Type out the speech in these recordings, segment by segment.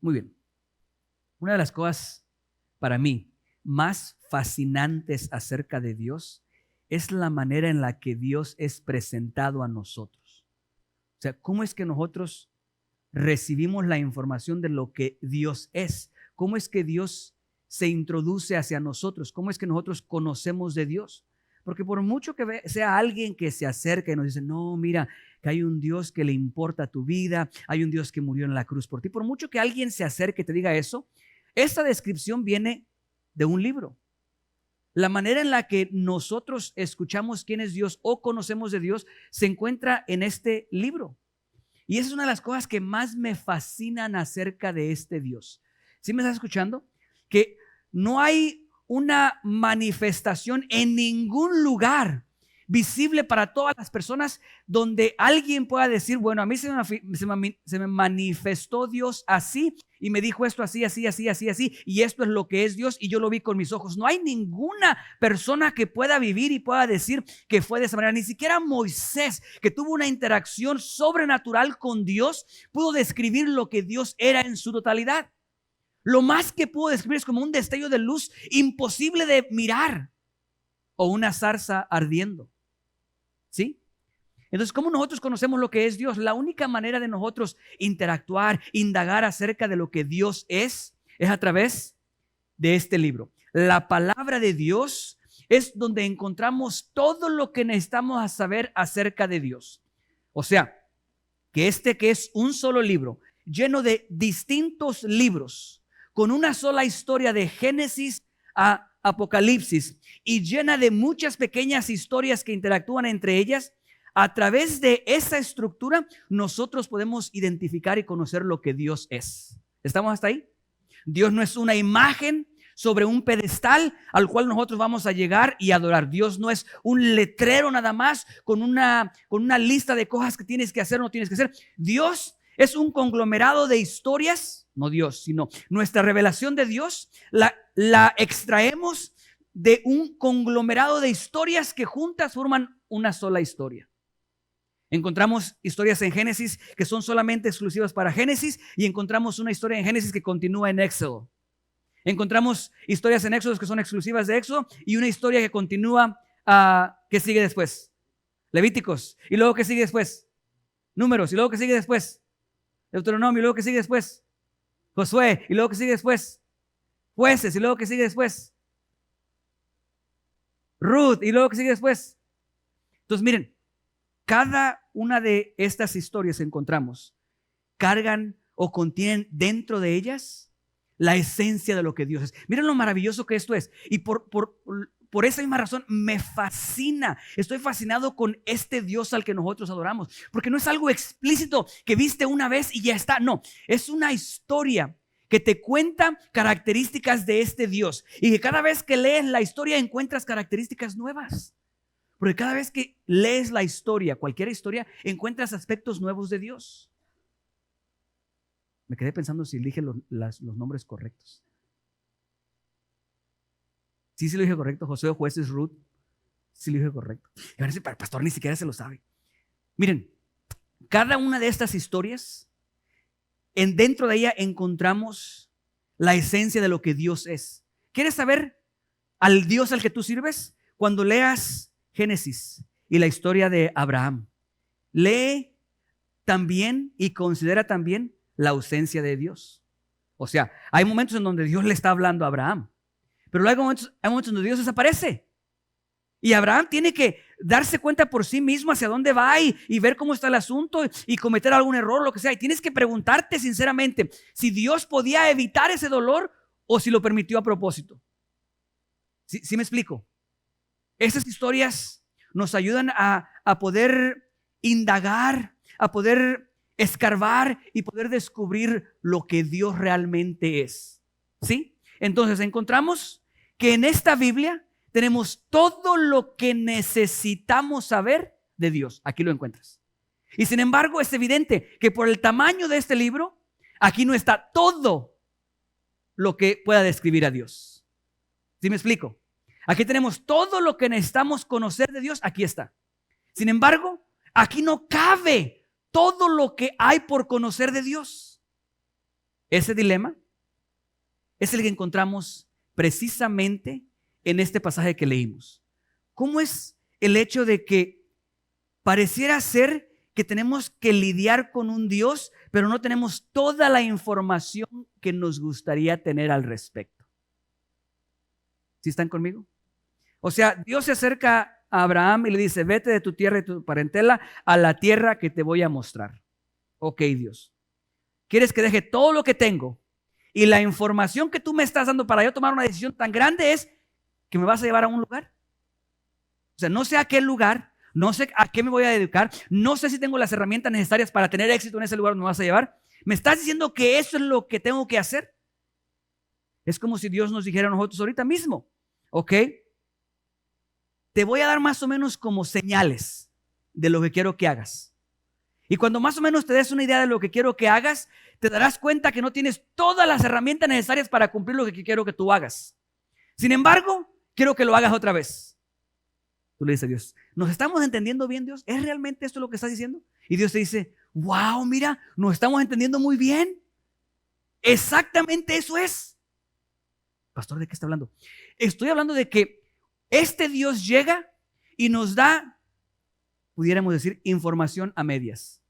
Muy bien. Una de las cosas para mí más fascinantes acerca de Dios es la manera en la que Dios es presentado a nosotros. O sea, ¿cómo es que nosotros recibimos la información de lo que Dios es? ¿Cómo es que Dios se introduce hacia nosotros? ¿Cómo es que nosotros conocemos de Dios? Porque por mucho que sea alguien que se acerca y nos dice, no, mira, que hay un Dios que le importa tu vida, hay un Dios que murió en la cruz por ti. Por mucho que alguien se acerque y te diga eso, esta descripción viene de un libro. La manera en la que nosotros escuchamos quién es Dios o conocemos de Dios se encuentra en este libro. Y esa es una de las cosas que más me fascinan acerca de este Dios. ¿Sí me estás escuchando? Que no hay una manifestación en ningún lugar visible para todas las personas donde alguien pueda decir, bueno, a mí se me manifestó Dios así y me dijo esto así, así, así, así, así, y esto es lo que es Dios y yo lo vi con mis ojos. No hay ninguna persona que pueda vivir y pueda decir que fue de esa manera. Ni siquiera Moisés, que tuvo una interacción sobrenatural con Dios, pudo describir lo que Dios era en su totalidad. Lo más que pudo describir es como un destello de luz imposible de mirar o una zarza ardiendo. ¿Sí? Entonces, ¿cómo nosotros conocemos lo que es Dios? La única manera de nosotros interactuar, indagar acerca de lo que Dios es a través de este libro. La palabra de Dios es donde encontramos todo lo que necesitamos saber acerca de Dios. O sea, que es un solo libro, lleno de distintos libros, con una sola historia de Génesis a Apocalipsis y llena de muchas pequeñas historias que interactúan entre ellas. A través de esa estructura nosotros podemos identificar y conocer lo que Dios es. ¿Estamos hasta ahí? Dios no es una imagen sobre un pedestal al cual nosotros vamos a llegar y adorar. Dios no es un letrero nada más con una lista de cosas que tienes que hacer o no tienes que hacer. Dios es un conglomerado de historias, no Dios, sino nuestra revelación de Dios la extraemos de un conglomerado de historias que juntas forman una sola historia. Encontramos historias en Génesis que son solamente exclusivas para Génesis y encontramos una historia en Génesis que continúa en Éxodo. Encontramos historias en Éxodo que son exclusivas de Éxodo y una historia que continúa, que sigue después. Levíticos, y luego que sigue después. Números, y luego que sigue después. Deuteronomio, y luego que sigue después. Josué, y luego que sigue después. Jueces, y luego que sigue después. Ruth, y luego que sigue después. Entonces miren, cada una de estas historias encontramos, cargan o contienen dentro de ellas la esencia de lo que Dios es. Miren lo maravilloso que esto es. Y por esa misma razón me fascina. Estoy fascinado con este Dios al que nosotros adoramos. Porque no es algo explícito que viste una vez y ya está. No, es una historia que te cuenta características de este Dios. Y que cada vez que lees la historia encuentras características nuevas. Porque cada vez que lees la historia, cualquier historia, encuentras aspectos nuevos de Dios. Me quedé pensando si dije los nombres correctos. Sí, lo dije correcto. Josué, Jueces, Ruth. Sí, lo dije correcto. Y ahora el pastor ni siquiera se lo sabe. Miren, cada una de estas historias, dentro de ella encontramos la esencia de lo que Dios es. ¿Quieres saber al Dios al que tú sirves? Cuando leas Génesis y la historia de Abraham, lee también y considera también la ausencia de Dios. O sea, hay momentos en donde Dios le está hablando a Abraham, pero luego hay momentos donde Dios desaparece. Y Abraham tiene que darse cuenta por sí mismo hacia dónde va y ver cómo está el asunto y cometer algún error, lo que sea. Y tienes que preguntarte sinceramente si Dios podía evitar ese dolor o si lo permitió a propósito. ¿Sí me explico? Estas historias nos ayudan a poder indagar, a poder escarbar y poder descubrir lo que Dios realmente es. ¿Sí? Entonces encontramos que en esta Biblia tenemos todo lo que necesitamos saber de Dios. Aquí lo encuentras. Y sin embargo es evidente que por el tamaño de este libro, aquí no está todo lo que pueda describir a Dios. ¿Sí me explico? Aquí tenemos todo lo que necesitamos conocer de Dios, aquí está. Sin embargo, aquí no cabe todo lo que hay por conocer de Dios. Ese dilema es el que encontramos precisamente en este pasaje que leímos. ¿Cómo es el hecho de que pareciera ser que tenemos que lidiar con un Dios, pero no tenemos toda la información que nos gustaría tener al respecto? ¿Sí están conmigo? O sea, Dios se acerca a Abraham y le dice, vete de tu tierra y tu parentela a la tierra que te voy a mostrar. Ok, Dios, ¿quieres que deje todo lo que tengo? Y la información que tú me estás dando para yo tomar una decisión tan grande es que me vas a llevar a un lugar. O sea, no sé a qué lugar, no sé a qué me voy a dedicar, no sé si tengo las herramientas necesarias para tener éxito en ese lugar donde me vas a llevar. ¿Me estás diciendo que eso es lo que tengo que hacer? Es como si Dios nos dijera a nosotros ahorita mismo, ok, te voy a dar más o menos como señales de lo que quiero que hagas. Y cuando más o menos te des una idea de lo que quiero que hagas, te darás cuenta que no tienes todas las herramientas necesarias para cumplir lo que quiero que tú hagas. Sin embargo, quiero que lo hagas otra vez. Tú le dices a Dios, ¿nos estamos entendiendo bien, Dios? ¿Es realmente esto lo que estás diciendo? Y Dios te dice, wow, mira, nos estamos entendiendo muy bien. Exactamente eso es. Pastor, ¿de qué está hablando? Estoy hablando de que este Dios llega y nos da, pudiéramos decir, información a medias.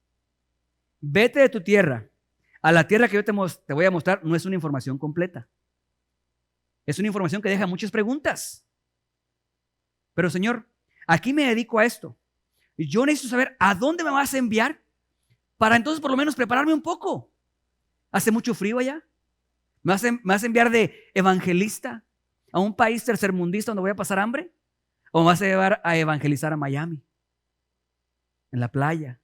Vete de tu tierra a la tierra que yo te voy a mostrar. No es una información completa. Es una información que deja muchas preguntas. Pero Señor, aquí me dedico a esto. Yo necesito saber a dónde me vas a enviar para entonces por lo menos prepararme un poco. ¿Hace mucho frío allá? ¿Me vas a enviar de evangelista a un país tercermundista donde voy a pasar hambre? ¿O me vas a llevar a evangelizar a Miami? En la playa.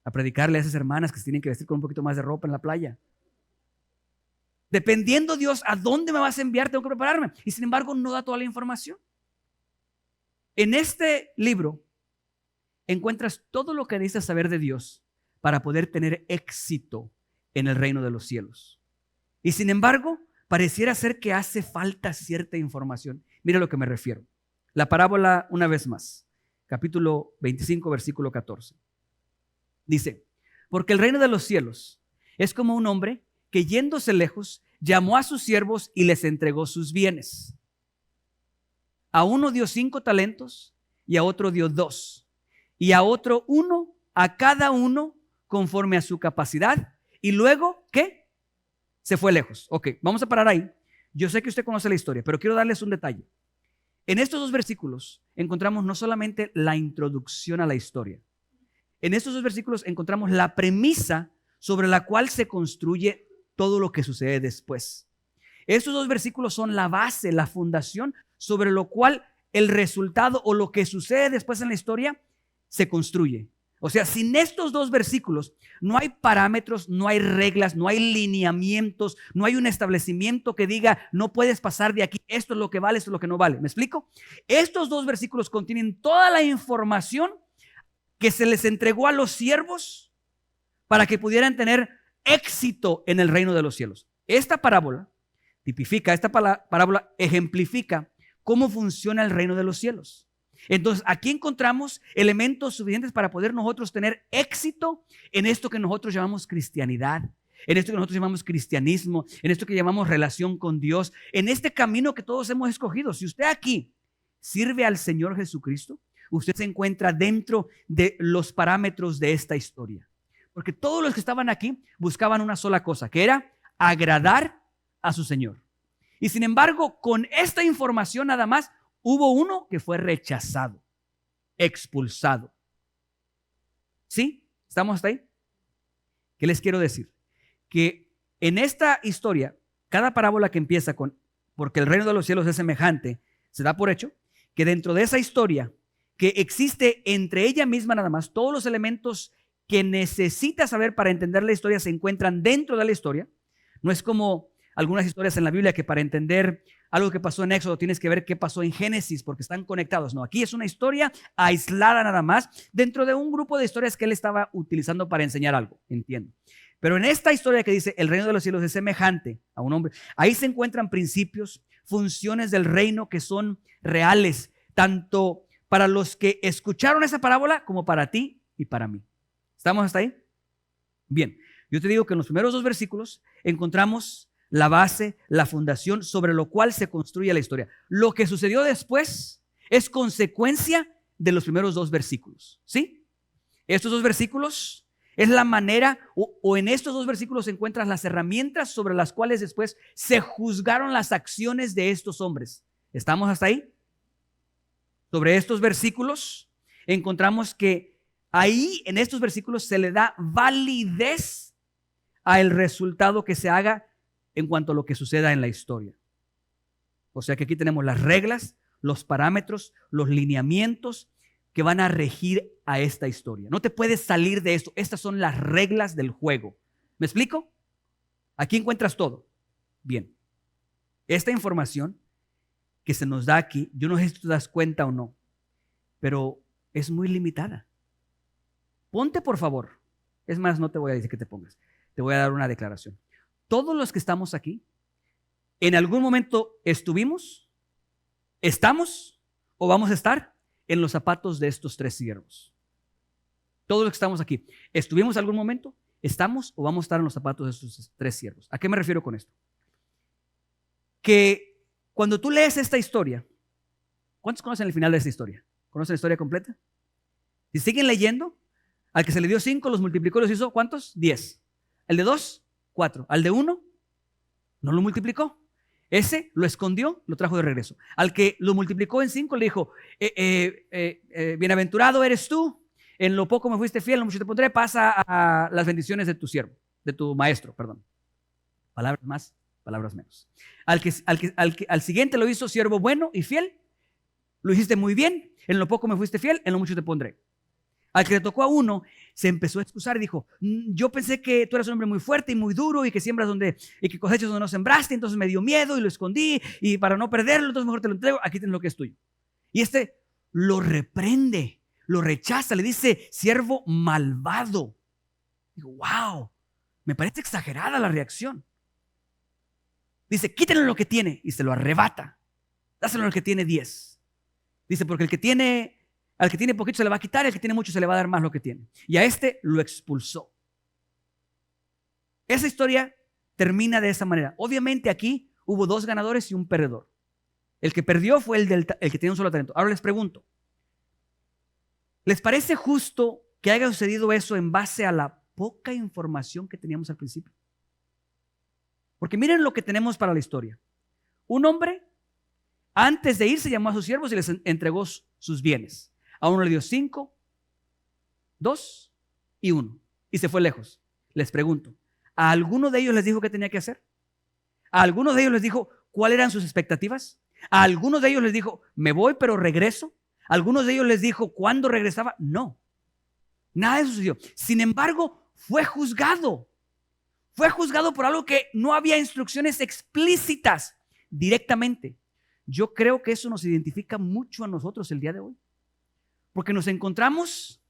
A predicarle a esas hermanas que se tienen que vestir con un poquito más de ropa en la playa. Dependiendo, Dios, a dónde me vas a enviar, tengo que prepararme. Y sin embargo, no da toda la información. En este libro encuentras todo lo que necesitas saber de Dios para poder tener éxito en el reino de los cielos. Y sin embargo, pareciera ser que hace falta cierta información. Mira a lo que me refiero. La parábola, una vez más, capítulo 25, versículo 14. Dice, porque el reino de los cielos es como un hombre que yéndose lejos, llamó a sus siervos y les entregó sus bienes. A uno dio 5 talentos y a otro dio 2. Y a otro 1, a cada uno conforme a su capacidad. Y luego, ¿qué? Se fue lejos. Ok, vamos a parar ahí. Yo sé que usted conoce la historia, pero quiero darles un detalle. En estos 2 versículos encontramos no solamente la introducción a la historia. En estos 2 versículos encontramos la premisa sobre la cual se construye todo lo que sucede después. Estos 2 versículos son la base, la fundación sobre lo cual el resultado o lo que sucede después en la historia se construye. O sea, sin estos 2 versículos no hay parámetros, no hay reglas, no hay lineamientos, no hay un establecimiento que diga no puedes pasar de aquí, esto es lo que vale, esto es lo que no vale. ¿Me explico? Estos 2 versículos contienen toda la información que se les entregó a los siervos para que pudieran tener éxito en el reino de los cielos. Esta parábola tipifica, esta parábola ejemplifica cómo funciona el reino de los cielos. Entonces, aquí encontramos elementos suficientes para poder nosotros tener éxito en esto que nosotros llamamos cristianidad, en esto que nosotros llamamos cristianismo, en esto que llamamos relación con Dios, en este camino que todos hemos escogido. Si usted aquí sirve al Señor Jesucristo, usted se encuentra dentro de los parámetros de esta historia. Porque todos los que estaban aquí buscaban una sola cosa, que era agradar a su Señor. Y sin embargo, con esta información nada más, hubo uno que fue rechazado, expulsado. ¿Sí? ¿Estamos hasta ahí? ¿Qué les quiero decir? Que en esta historia, cada parábola que empieza con porque el reino de los cielos es semejante, se da por hecho que dentro de esa historia, que existe entre ella misma nada más, todos los elementos que necesitas saber para entender la historia se encuentran dentro de la historia. No es como algunas historias en la Biblia que para entender algo que pasó en Éxodo tienes que ver qué pasó en Génesis porque están conectados. No, aquí es una historia aislada nada más dentro de un grupo de historias que él estaba utilizando para enseñar algo, entiendo. Pero en esta historia que dice el reino de los cielos es semejante a un hombre, ahí se encuentran principios, funciones del reino que son reales, tanto para los que escucharon esa parábola como para ti y para mí. ¿Estamos hasta ahí? Bien, Yo te digo que en los primeros 2 versículos encontramos la base, la fundación sobre lo cual se construye la historia. Lo que sucedió después es consecuencia de los primeros 2 versículos, ¿sí? Estos 2 versículos es la manera, o en estos 2 versículos encuentras las herramientas sobre las cuales después se juzgaron las acciones de estos hombres. ¿Estamos hasta ahí? Sobre estos versículos encontramos que ahí en estos versículos se le da validez al resultado que se haga en cuanto a lo que suceda en la historia. O sea que aquí tenemos las reglas, los parámetros, los lineamientos que van a regir a esta historia. No te puedes salir de esto. Estas son las reglas del juego. ¿Me explico? Aquí encuentras todo. Bien. Esta información que se nos da aquí, yo no sé si tú te das cuenta o no, pero es muy limitada. Ponte, por favor. Es más, no te voy a decir que te pongas. Te voy a dar una declaración. Todos los que estamos aquí, en algún momento estuvimos, estamos o vamos a estar en los zapatos de estos 3 siervos. Todos los que estamos aquí, ¿estuvimos en algún momento? ¿Estamos o vamos a estar en los zapatos de estos 3 siervos? ¿A qué me refiero con esto? Que cuando tú lees esta historia, ¿cuántos conocen el final de esta historia? ¿Conocen la historia completa? Si siguen leyendo, al que se le dio 5, los multiplicó, los hizo, ¿cuántos? 10. El de 2, 4. Al de 1, no lo multiplicó. Ese lo escondió, lo trajo de regreso. Al que lo multiplicó en 5, le dijo, bienaventurado eres tú, en lo poco me fuiste fiel, en lo mucho te pondré, pasa a las bendiciones de tu siervo, de tu maestro, perdón. Palabras más, palabras menos. Al siguiente lo hizo siervo bueno y fiel, lo hiciste muy bien, en lo poco me fuiste fiel, en lo mucho te pondré. Al que le tocó a uno, se empezó a excusar y dijo, yo pensé que tú eras un hombre muy fuerte y muy duro y que siembras y que cosechas donde no sembraste, entonces me dio miedo y lo escondí y para no perderlo, entonces mejor te lo entrego, aquí tienes lo que es tuyo. Y este lo reprende, lo rechaza, le dice, siervo malvado. Digo, wow, me parece exagerada la reacción. Dice, quítenle lo que tiene y se lo arrebata. Dáselo al que tiene 10. Dice, porque al que tiene poquito se le va a quitar y al que tiene mucho se le va a dar más lo que tiene. Y a este lo expulsó. Esa historia termina de esa manera. Obviamente aquí hubo 2 ganadores y un perdedor. El que perdió fue el que tenía un solo talento. Ahora les pregunto, ¿les parece justo que haya sucedido eso en base a la poca información que teníamos al principio? Porque miren lo que tenemos para la historia. Un hombre, antes de irse, llamó a sus siervos y les entregó sus bienes. A uno le dio 5, 2 y 1. Y se fue lejos. Les pregunto, ¿a alguno de ellos les dijo qué tenía que hacer? ¿A alguno de ellos les dijo cuáles eran sus expectativas? ¿A alguno de ellos les dijo, me voy pero regreso? ¿A algunos de ellos les dijo cuándo regresaba? No. Nada de eso sucedió. Sin embargo, fue juzgado. Fue juzgado por algo que no había instrucciones explícitas directamente. Yo creo que eso nos identifica mucho a nosotros el día de hoy. Porque nos encontramos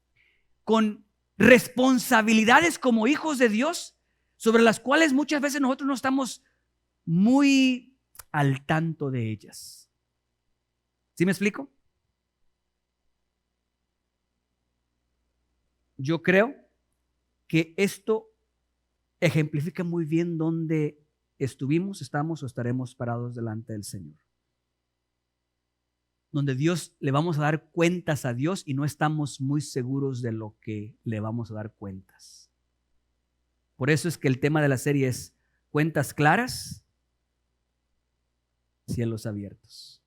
con responsabilidades como hijos de Dios sobre las cuales muchas veces nosotros no estamos muy al tanto de ellas. ¿Sí me explico? Yo creo que esto ejemplifica muy bien dónde estuvimos, estamos o estaremos parados delante del Señor. Donde Dios le vamos a dar cuentas a Dios y no estamos muy seguros de lo que le vamos a dar cuentas. Por eso es que el tema de la serie es cuentas claras, cielos abiertos.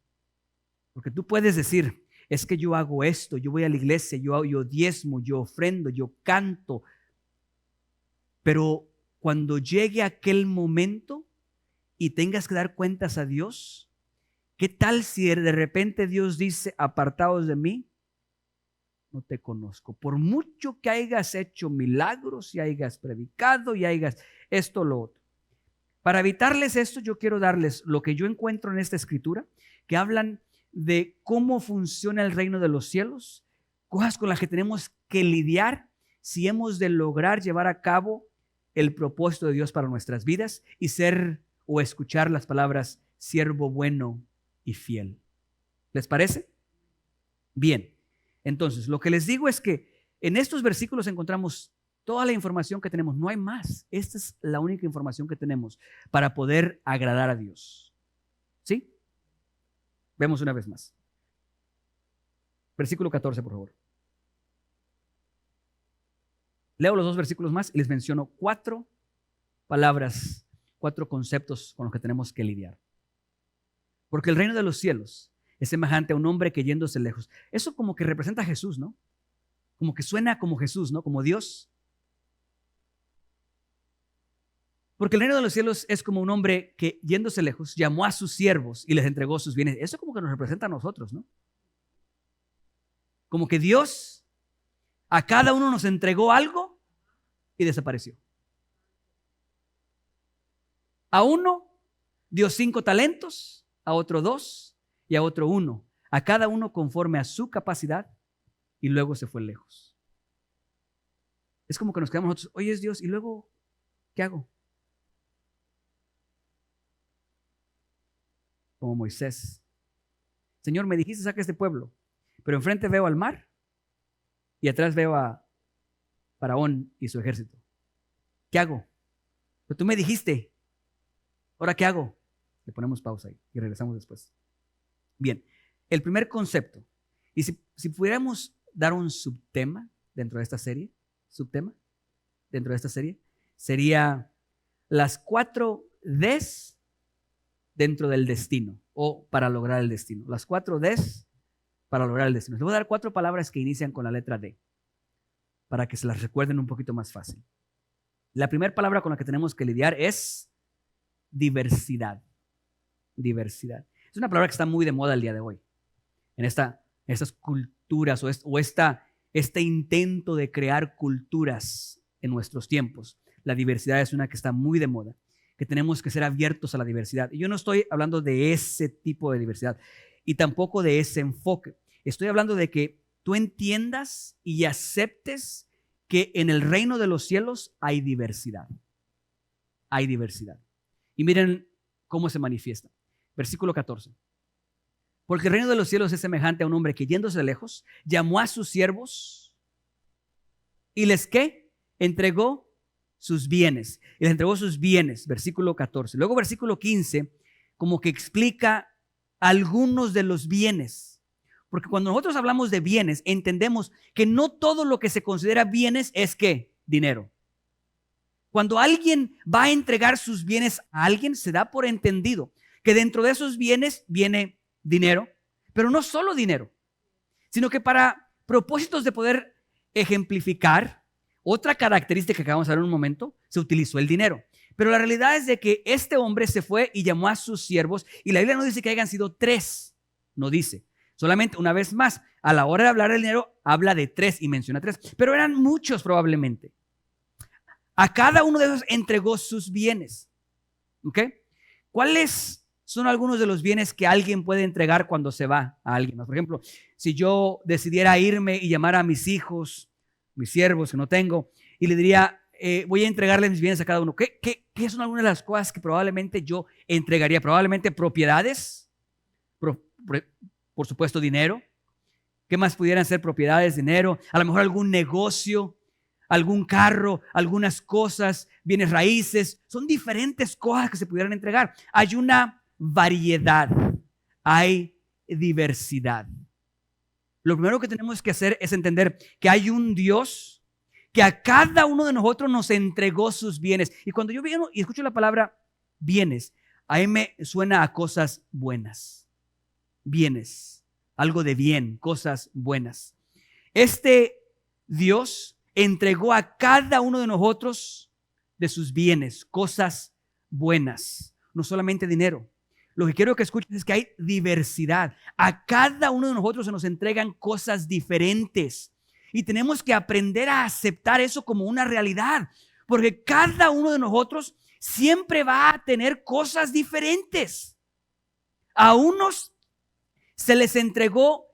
Porque tú puedes decir, es que yo hago esto, yo voy a la iglesia, yo diezmo, yo ofrendo, yo canto. Pero cuando llegue aquel momento y tengas que dar cuentas a Dios, ¿qué tal si de repente Dios dice, apartaos de mí? No te conozco. Por mucho que hayas hecho milagros y hayas predicado y hayas esto o lo otro. Para evitarles esto, yo quiero darles lo que yo encuentro en esta escritura, que hablan de cómo funciona el reino de los cielos, cosas con las que tenemos que lidiar si hemos de lograr llevar a cabo el propósito de Dios para nuestras vidas y ser o escuchar las palabras siervo bueno y fiel. ¿Les parece? Bien, entonces lo que les digo es que en estos versículos encontramos toda la información que tenemos, no hay más. Esta es la única información que tenemos para poder agradar a Dios. ¿Sí? Vemos una vez más. Versículo 14, por favor. Leo los 2 versículos más y les menciono 4 palabras, 4 conceptos con los que tenemos que lidiar. Porque el reino de los cielos es semejante a un hombre que yéndose lejos. Eso como que representa a Jesús, ¿no? Como que suena como Jesús, ¿no? Como Dios. Porque el reino de los cielos es como un hombre que yéndose lejos llamó a sus siervos y les entregó sus bienes. Eso como que nos representa a nosotros, ¿no? Como que Dios a cada uno nos entregó algo y desapareció. A uno dio 5 talentos, a otro 2 y a otro 1. A cada uno conforme a su capacidad y luego se fue lejos. Es como que nos quedamos nosotros, oye es Dios, ¿y luego qué hago? Como Moisés. Señor, me dijiste saca este pueblo, pero enfrente veo al mar y atrás veo a Faraón y su ejército. ¿Qué hago? Pero tú me dijiste, ¿ahora qué hago? Le ponemos pausa ahí y regresamos después. Bien, el primer concepto, y si pudiéramos dar un subtema dentro de esta serie, sería las 4 Ds dentro del destino o para lograr el destino. Las 4 Ds para lograr el destino. Les voy a dar 4 palabras que inician con la letra D para que se las recuerden un poquito más fácil. La primera palabra con la que tenemos que lidiar es diversidad. Diversidad. Es una palabra que está muy de moda el día de hoy. En estas culturas o este intento de crear culturas en nuestros tiempos. La diversidad es una que está muy de moda, que tenemos que ser abiertos a la diversidad. Y yo no estoy hablando de ese tipo de diversidad y tampoco de ese enfoque. Estoy hablando de que tú entiendas y aceptes que en el reino de los cielos hay diversidad. Hay diversidad. Y miren cómo se manifiesta. Versículo 14. Porque el reino de los cielos es semejante a un hombre que yéndose lejos, llamó a sus siervos y les ¿qué? Entregó sus bienes. Y les entregó sus bienes, versículo 14. Luego versículo 15, como que explica algunos de los bienes. Porque cuando nosotros hablamos de bienes, entendemos que no todo lo que se considera bienes es ¿qué? Dinero. Cuando alguien va a entregar sus bienes a alguien, se da por entendido que dentro de esos bienes viene dinero, pero no solo dinero, sino que para propósitos de poder ejemplificar otra característica que vamos a ver en un momento, se utilizó el dinero. Pero la realidad es de que este hombre se fue y llamó a sus siervos y la Biblia no dice que hayan sido 3, no dice. Solamente una vez más, a la hora de hablar del dinero, habla de 3 y menciona 3, pero eran muchos probablemente. A cada uno de esos entregó sus bienes. ¿Ok? ¿Cuáles son algunos de los bienes que alguien puede entregar cuando se va a alguien? Por ejemplo, si yo decidiera irme y llamar a mis hijos, mis siervos que no tengo, y le diría, voy a entregarle mis bienes a cada uno. ¿Qué son algunas de las cosas que probablemente yo entregaría? Probablemente propiedades, por supuesto dinero. ¿Qué más pudieran ser propiedades, dinero? A lo mejor algún negocio, algún carro, algunas cosas, bienes raíces. Son diferentes cosas que se pudieran entregar. Hay una variedad, hay diversidad. Lo primero que tenemos que hacer es entender que hay un Dios que a cada uno de nosotros nos entregó sus bienes. Y cuando yo veo y escucho la palabra bienes, a mí me suena a cosas buenas. Bienes, algo de bien, cosas buenas. Este Dios entregó a cada uno de nosotros de sus bienes, cosas buenas, no solamente dinero. Lo que quiero que escuchen es que hay diversidad. A cada uno de nosotros se nos entregan cosas diferentes y tenemos que aprender a aceptar eso como una realidad, porque cada uno de nosotros siempre va a tener cosas diferentes. A unos se les entregó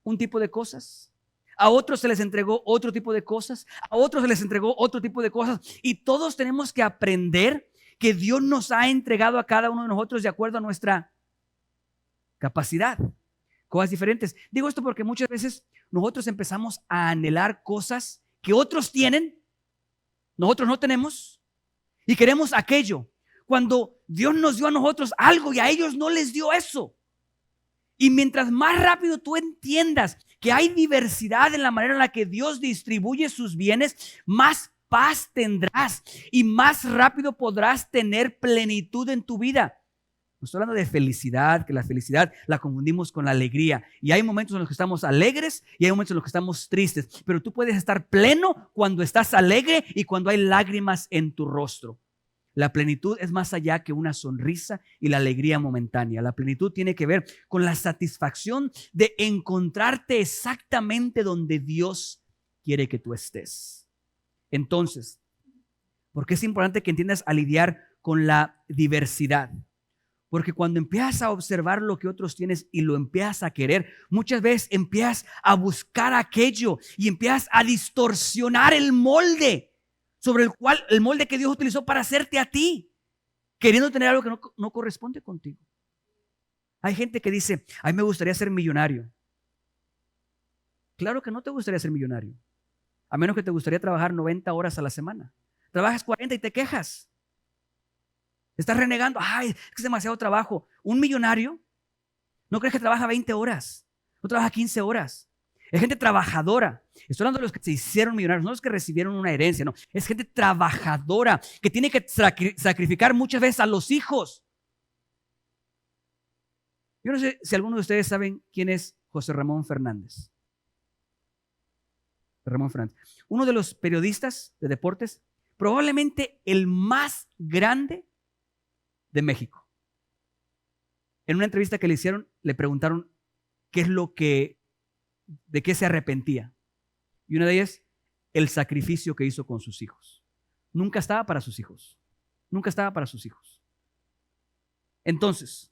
un tipo de cosas, a otros se les entregó otro tipo de cosas, a otros se les entregó otro tipo de cosas, y todos tenemos que aprender que Dios nos ha entregado a cada uno de nosotros de acuerdo a nuestra capacidad, cosas diferentes. Digo esto porque muchas veces nosotros empezamos a anhelar cosas que otros tienen, nosotros no tenemos, y queremos aquello, cuando Dios nos dio a nosotros algo y a ellos no les dio eso. Y mientras más rápido tú entiendas que hay diversidad en la manera en la que Dios distribuye sus bienes, más paz tendrás y más rápido podrás tener plenitud en tu vida. No estoy hablando de felicidad, que la felicidad la confundimos con la alegría. Y hay momentos en los que estamos alegres y hay momentos en los que estamos tristes. Pero tú puedes estar pleno cuando estás alegre y cuando hay lágrimas en tu rostro. La plenitud es más allá que una sonrisa y la alegría momentánea. La plenitud tiene que ver con la satisfacción de encontrarte exactamente donde Dios quiere que tú estés. Entonces, ¿por qué es importante que entiendas a lidiar con la diversidad? Porque cuando empiezas a observar lo que otros tienes y lo empiezas a querer, muchas veces empiezas a buscar aquello y empiezas a distorsionar el molde el molde que Dios utilizó para hacerte a ti, queriendo tener algo que no corresponde contigo. Hay gente que dice, a mí me gustaría ser millonario. Claro que no te gustaría ser millonario, a menos que te gustaría trabajar 90 horas a la semana. Trabajas 40 y te quejas. Estás renegando, ay, es que es demasiado trabajo. Un millonario, ¿no crees que trabaja 20 horas? No trabaja 15 horas. Es gente trabajadora. Estoy hablando de los que se hicieron millonarios, no los que recibieron una herencia, no. Es gente trabajadora que tiene que sacrificar muchas veces a los hijos. Yo no sé si algunos de ustedes saben quién es José Ramón Fernández. Ramón Fernández. Uno de los periodistas de deportes, probablemente el más grande de México. En una entrevista que le hicieron, le preguntaron de qué se arrepentía. Y una de ellas, el sacrificio que hizo con sus hijos. Nunca estaba para sus hijos. Nunca estaba para sus hijos. Entonces,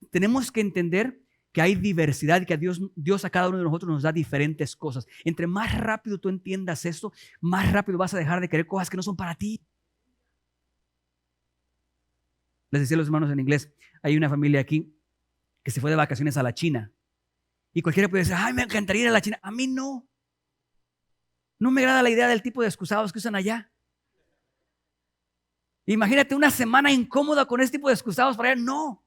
tenemos que entender que hay diversidad y que Dios a cada uno de nosotros nos da diferentes cosas. Entre más rápido tú entiendas esto, más rápido vas a dejar de querer cosas que no son para ti. Les decía a los hermanos en inglés, hay una familia aquí que se fue de vacaciones a la China. Y cualquiera puede decir, ay, me encantaría ir a la China. A mí no. No me agrada la idea del tipo de excusados que usan allá. Imagínate una semana incómoda con ese tipo de excusados para allá. No.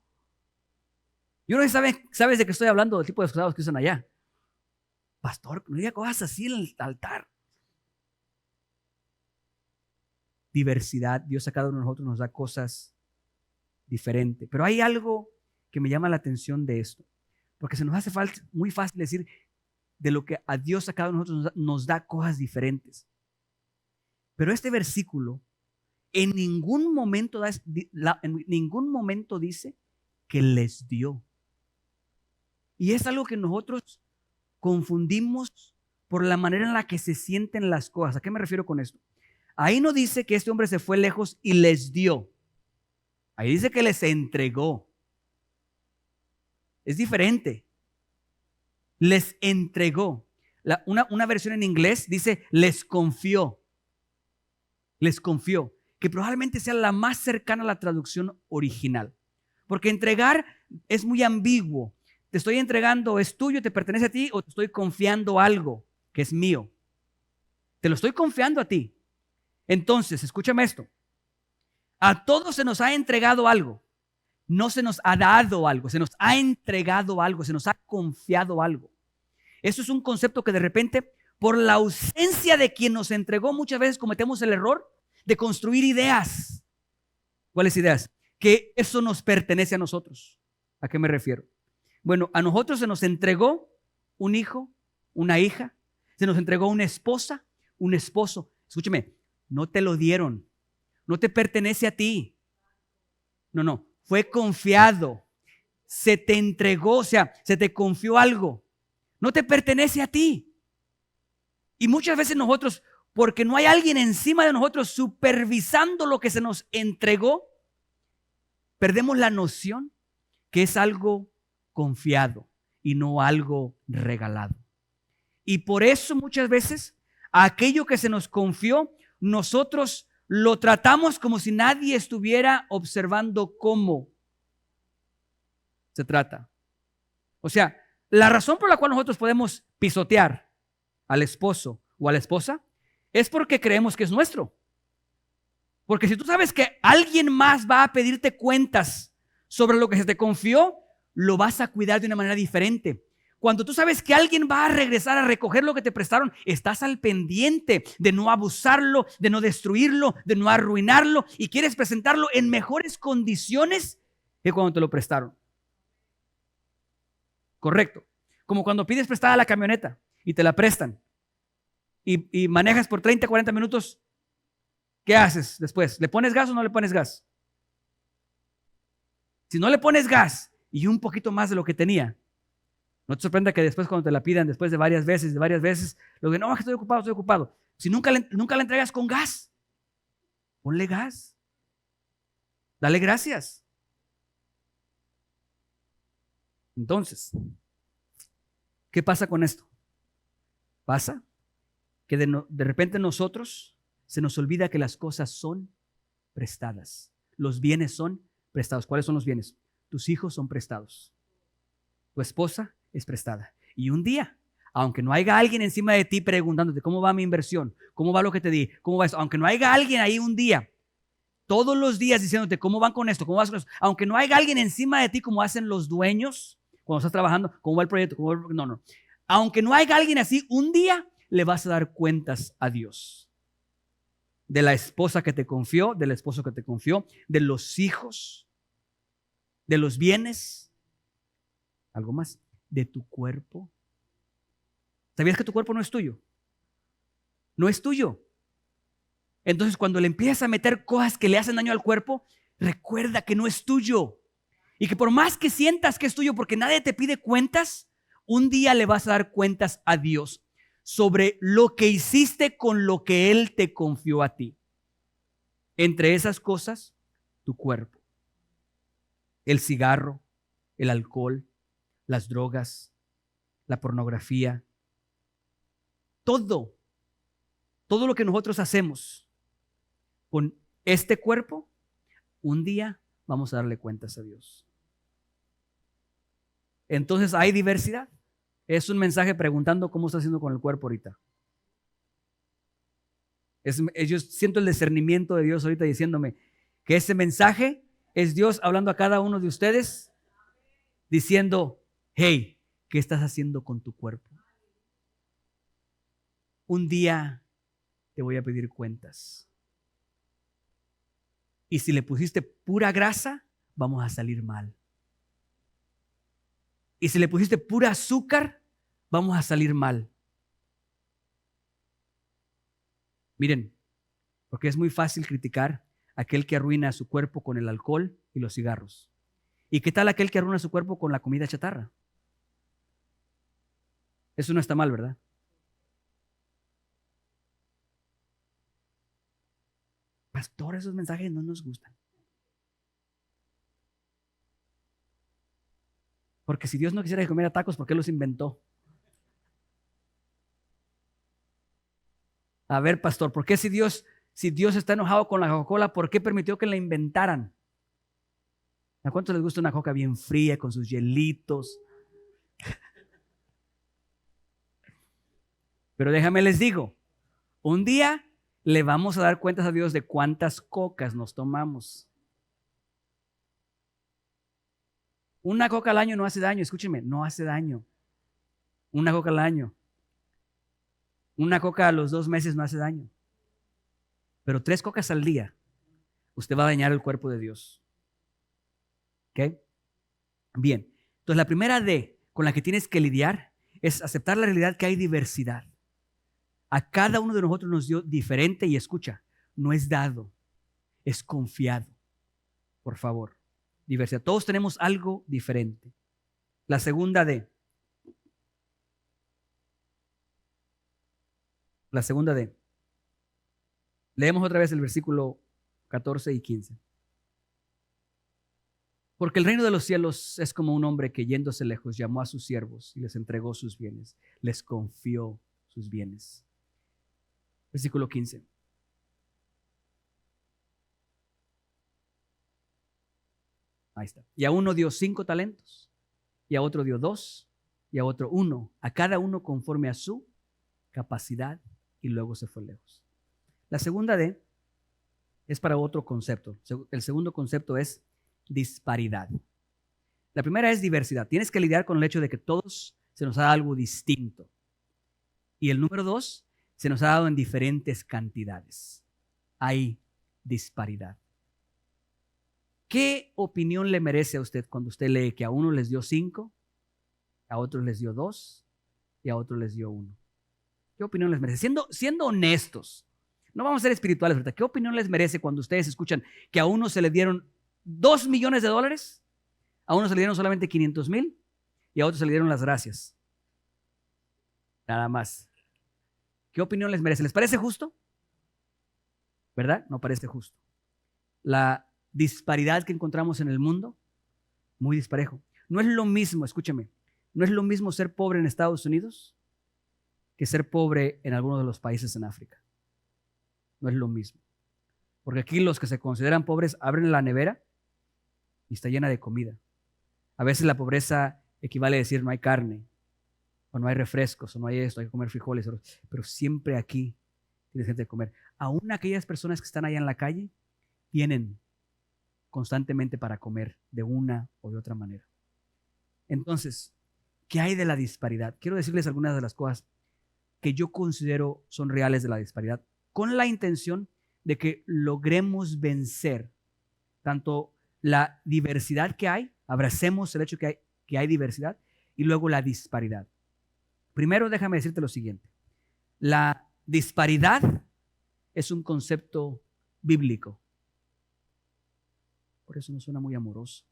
Yo no sé si sabes de qué estoy hablando, del tipo de excusados que usan allá. Pastor, no diga cosas así en el altar. Diversidad. Dios a cada uno de nosotros nos da cosas diferentes. Pero hay algo que me llama la atención de esto. Porque se nos hace muy fácil decir de lo que a Dios a cada uno de nosotros nos da cosas diferentes. Pero este versículo en ningún momento dice que les dio. Y es algo que nosotros confundimos por la manera en la que se sienten las cosas. ¿A qué me refiero con esto? Ahí no dice que este hombre se fue lejos y les dio. Ahí dice que les entregó. Es diferente. Les entregó. Una versión en inglés dice les confió. Les confió. Que probablemente sea la más cercana a la traducción original. Porque entregar es muy ambiguo. Te estoy entregando, es tuyo, te pertenece a ti, o te estoy confiando algo que es mío. Te lo estoy confiando a ti. Entonces, escúchame esto. A todos se nos ha entregado algo. No se nos ha dado algo, se nos ha entregado algo, se nos ha confiado algo. Eso es un concepto que de repente, por la ausencia de quien nos entregó, muchas veces cometemos el error de construir ideas. ¿Cuáles ideas? Que eso nos pertenece a nosotros. ¿A qué me refiero? Bueno, a nosotros se nos entregó un hijo, una hija, se nos entregó una esposa, un esposo. Escúcheme, no te lo dieron, no te pertenece a ti. No. Fue confiado, se te entregó, o sea, se te confió algo. No te pertenece a ti. Y muchas veces nosotros, porque no hay alguien encima de nosotros supervisando lo que se nos entregó, perdemos la noción que es algo confiado y no algo regalado. Y por eso muchas veces aquello que se nos confió, nosotros lo tratamos como si nadie estuviera observando cómo se trata. O sea, la razón por la cual nosotros podemos pisotear al esposo o a la esposa es porque creemos que es nuestro. Porque si tú sabes que alguien más va a pedirte cuentas sobre lo que se te confió, lo vas a cuidar de una manera diferente. Cuando tú sabes que alguien va a regresar a recoger lo que te prestaron, estás al pendiente de no abusarlo, de no destruirlo, de no arruinarlo, y quieres presentarlo en mejores condiciones que cuando te lo prestaron. Correcto. Como cuando pides prestada la camioneta y te la prestan y manejas por 30, 40 minutos. ¿Qué haces después? ¿Le pones gas o no le pones gas? Si no le pones gas y un poquito más de lo que tenía, no te sorprenda que después cuando te la pidan, después de varias veces, lo que no, estoy ocupado. Si nunca la entregas con gas, ponle gas. Dale gracias. Entonces, ¿qué pasa con esto? Pasa que de repente nosotros se nos olvida que las cosas son prestadas. Los bienes son prestados. ¿Cuáles son los bienes? Tus hijos son prestados. Tu esposa es prestada. Y un día, aunque no haya alguien encima de ti preguntándote cómo va mi inversión, cómo va lo que te di, cómo va esto, aunque no haya alguien ahí un día, todos los días diciéndote cómo van con esto, cómo vas con esto, aunque no haya alguien encima de ti como hacen los dueños cuando estás trabajando, cómo va el proyecto, no. Aunque no haya alguien así, un día le vas a dar cuentas a Dios. De la esposa que te confió, del esposo que te confió, de los hijos, de los bienes, algo más, de tu cuerpo. ¿Sabías que tu cuerpo no es tuyo? No es tuyo. Entonces, cuando le empiezas a meter cosas que le hacen daño al cuerpo, recuerda que no es tuyo. Y que por más que sientas que es tuyo, porque nadie te pide cuentas, un día le vas a dar cuentas a Dios sobre lo que hiciste con lo que Él te confió a ti. Entre esas cosas, tu cuerpo, el cigarro, el alcohol, las drogas, la pornografía, todo lo que nosotros hacemos con este cuerpo, un día vamos a darle cuentas a Dios. Entonces hay diversidad. Es un mensaje preguntando cómo está haciendo con el cuerpo ahorita. Yo siento el discernimiento de Dios ahorita diciéndome que ese mensaje es Dios hablando a cada uno de ustedes diciendo, hey, ¿qué estás haciendo con tu cuerpo? Un día te voy a pedir cuentas. Y si le pusiste pura grasa, vamos a salir mal. Y si le pusiste pura azúcar, vamos a salir mal. Miren, porque es muy fácil criticar a aquel que arruina su cuerpo con el alcohol y los cigarros. ¿Y qué tal aquel que arruina su cuerpo con la comida chatarra? Eso no está mal, ¿verdad? Pastor, esos mensajes no nos gustan. Porque si Dios no quisiera que comiera tacos, ¿por qué los inventó? A ver, pastor, ¿por qué si Dios está enojado con la Coca-Cola, ¿por qué permitió que la inventaran? ¿A cuántos les gusta una coca bien fría con sus hielitos? Pero déjame les digo, un día le vamos a dar cuentas a Dios de cuántas cocas nos tomamos. Una coca al año no hace daño, escúcheme, no hace daño. Una coca al año. Una coca a los 2 meses no hace daño. Pero 3 cocas al día, usted va a dañar el cuerpo de Dios. ¿Ok? Bien. Entonces la primera D con la que tienes que lidiar es aceptar la realidad que hay diversidad. A cada uno de nosotros nos dio diferente y escucha, no es dado, es confiado. Por favor, diversidad. Todos tenemos algo diferente. La segunda D. La segunda D. Leemos otra vez el versículo 14 y 15. Porque el reino de los cielos es como un hombre que yéndose lejos llamó a sus siervos y les entregó sus bienes. Les confió sus bienes. Versículo 15. Ahí está. Y a uno dio 5 talentos, y a otro dio 2, y a otro 1, a cada uno conforme a su capacidad y luego se fue lejos. La segunda D es para otro concepto. El segundo concepto es disparidad. La primera es diversidad. Tienes que lidiar con el hecho de que todos se nos da algo distinto. Y el número 2, se nos ha dado en diferentes cantidades. Hay disparidad. ¿Qué opinión le merece a usted cuando usted lee que a uno les dio 5, a otros les dio 2 y a otros les dio 1? ¿Qué opinión les merece? Siendo honestos, no vamos a ser espirituales ahorita. ¿Qué opinión les merece cuando ustedes escuchan que a uno se le dieron $2 millones, a uno se le dieron solamente 500,000 y a otros se le dieron las gracias? Nada más. ¿Qué opinión les merece? ¿Les parece justo? ¿Verdad? No parece justo. La disparidad que encontramos en el mundo, muy disparejo. No es lo mismo, escúcheme, no es lo mismo ser pobre en Estados Unidos que ser pobre en algunos de los países en África. No es lo mismo. Porque aquí los que se consideran pobres abren la nevera y está llena de comida. A veces la pobreza equivale a decir no hay carne, o no hay refrescos, o no hay esto, hay que comer frijoles, pero siempre aquí tienes gente de comer. Aún aquellas personas que están allá en la calle tienen constantemente para comer de una o de otra manera. Entonces, ¿qué hay de la disparidad? Quiero decirles algunas de las cosas que yo considero son reales de la disparidad, con la intención de que logremos vencer tanto la diversidad que hay, abracemos el hecho que hay diversidad, y luego la disparidad. Primero, déjame decirte lo siguiente. La disparidad es un concepto bíblico. Por eso no suena muy amoroso.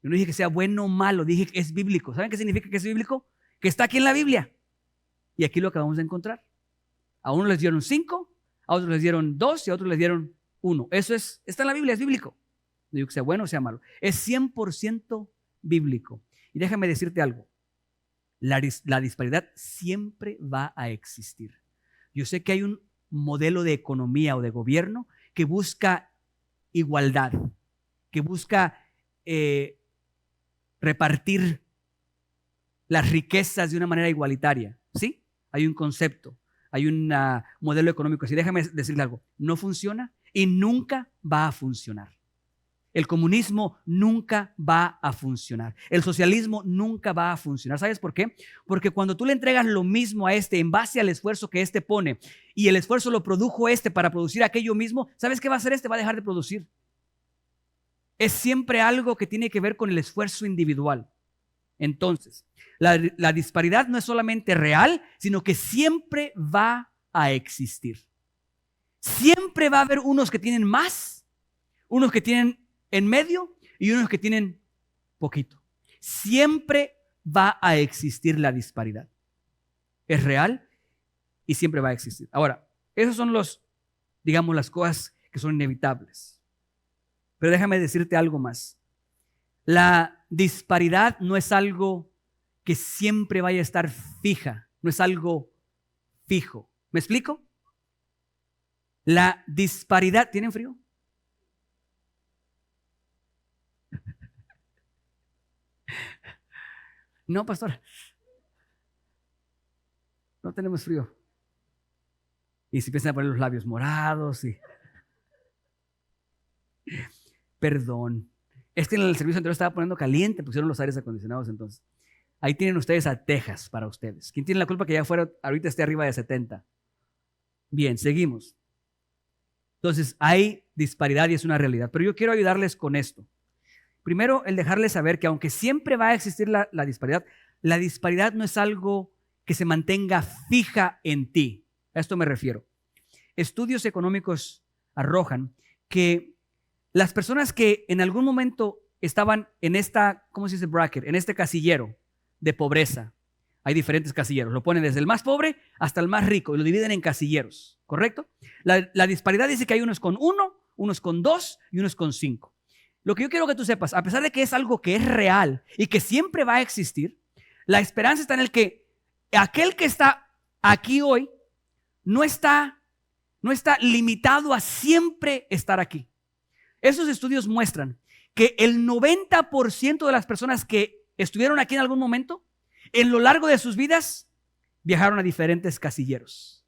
Yo no dije que sea bueno o malo, dije que es bíblico. ¿Saben qué significa que es bíblico? Que está aquí en la Biblia. Y aquí lo acabamos de encontrar. A unos les dieron 5, a otros les dieron 2 y a otros les dieron 1. Eso está en la Biblia, es bíblico. No digo que sea bueno o sea malo. Es 100% bíblico. Y déjame decirte algo. La disparidad siempre va a existir. Yo sé que hay un modelo de economía o de gobierno que busca igualdad, que busca repartir las riquezas de una manera igualitaria. ¿Sí? Hay un concepto, hay un modelo económico así. Déjame decirle algo, no funciona y nunca va a funcionar. El comunismo nunca va a funcionar. El socialismo nunca va a funcionar. ¿Sabes por qué? Porque cuando tú le entregas lo mismo a este en base al esfuerzo que este pone y el esfuerzo lo produjo este para producir aquello mismo, ¿sabes qué va a hacer este? Va a dejar de producir. Es siempre algo que tiene que ver con el esfuerzo individual. Entonces, la disparidad no es solamente real, sino que siempre va a existir. Siempre va a haber unos que tienen más, unos que tienen en medio y unos que tienen poquito. Siempre va a existir la disparidad. Es real y siempre va a existir. Ahora, esos son las cosas que son inevitables. Pero déjame decirte algo más. La disparidad no es algo que siempre vaya a estar fija, no es algo fijo. ¿Me explico? La disparidad, ¿tienen frío? No, pastor. No tenemos frío. Y si empiezan a poner los labios morados y... Perdón. Es que en el servicio anterior estaba poniendo caliente, pusieron los aires acondicionados entonces. Ahí tienen ustedes a Texas para ustedes. ¿Quién tiene la culpa que ya fuera, ahorita esté arriba de 70? Bien, seguimos. Entonces, hay disparidad y es una realidad. Pero yo quiero ayudarles con esto. Primero, el dejarles saber que aunque siempre va a existir la disparidad no es algo que se mantenga fija en ti. A esto me refiero. Estudios económicos arrojan que las personas que en algún momento estaban en ¿cómo se dice bracket? En este casillero de pobreza. Hay diferentes casilleros. Lo ponen desde el más pobre hasta el más rico y lo dividen en casilleros. ¿Correcto? La disparidad dice que hay unos con 1, unos con 2 y unos con 5. Lo que yo quiero que tú sepas, a pesar de que es algo que es real y que siempre va a existir, la esperanza está en el que aquel que está aquí hoy no está limitado a siempre estar aquí. Esos estudios muestran que el 90% de las personas que estuvieron aquí en algún momento, en lo largo de sus vidas, viajaron a diferentes casilleros.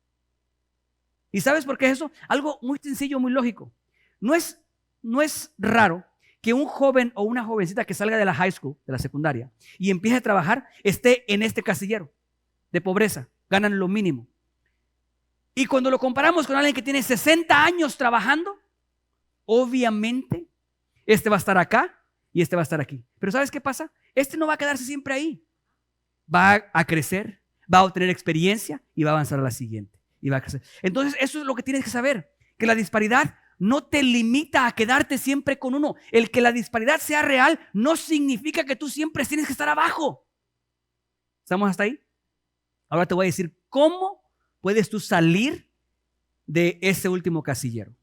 ¿Y sabes por qué es eso? Algo muy sencillo, muy lógico. No es raro que un joven o una jovencita que salga de la high school, de la secundaria, y empiece a trabajar, esté en este casillero de pobreza. Ganan lo mínimo. Y cuando lo comparamos con alguien que tiene 60 años trabajando, obviamente, este va a estar acá y este va a estar aquí. Pero ¿sabes qué pasa? Este no va a quedarse siempre ahí. Va a crecer, va a obtener experiencia y va a avanzar a la siguiente. Y va a crecer. Entonces, eso es lo que tienes que saber, que la disparidad no te limita a quedarte siempre con uno. El que la disparidad sea real no significa que tú siempre tienes que estar abajo. ¿Estamos hasta ahí? Ahora te voy a decir cómo puedes tú salir de ese último casillero.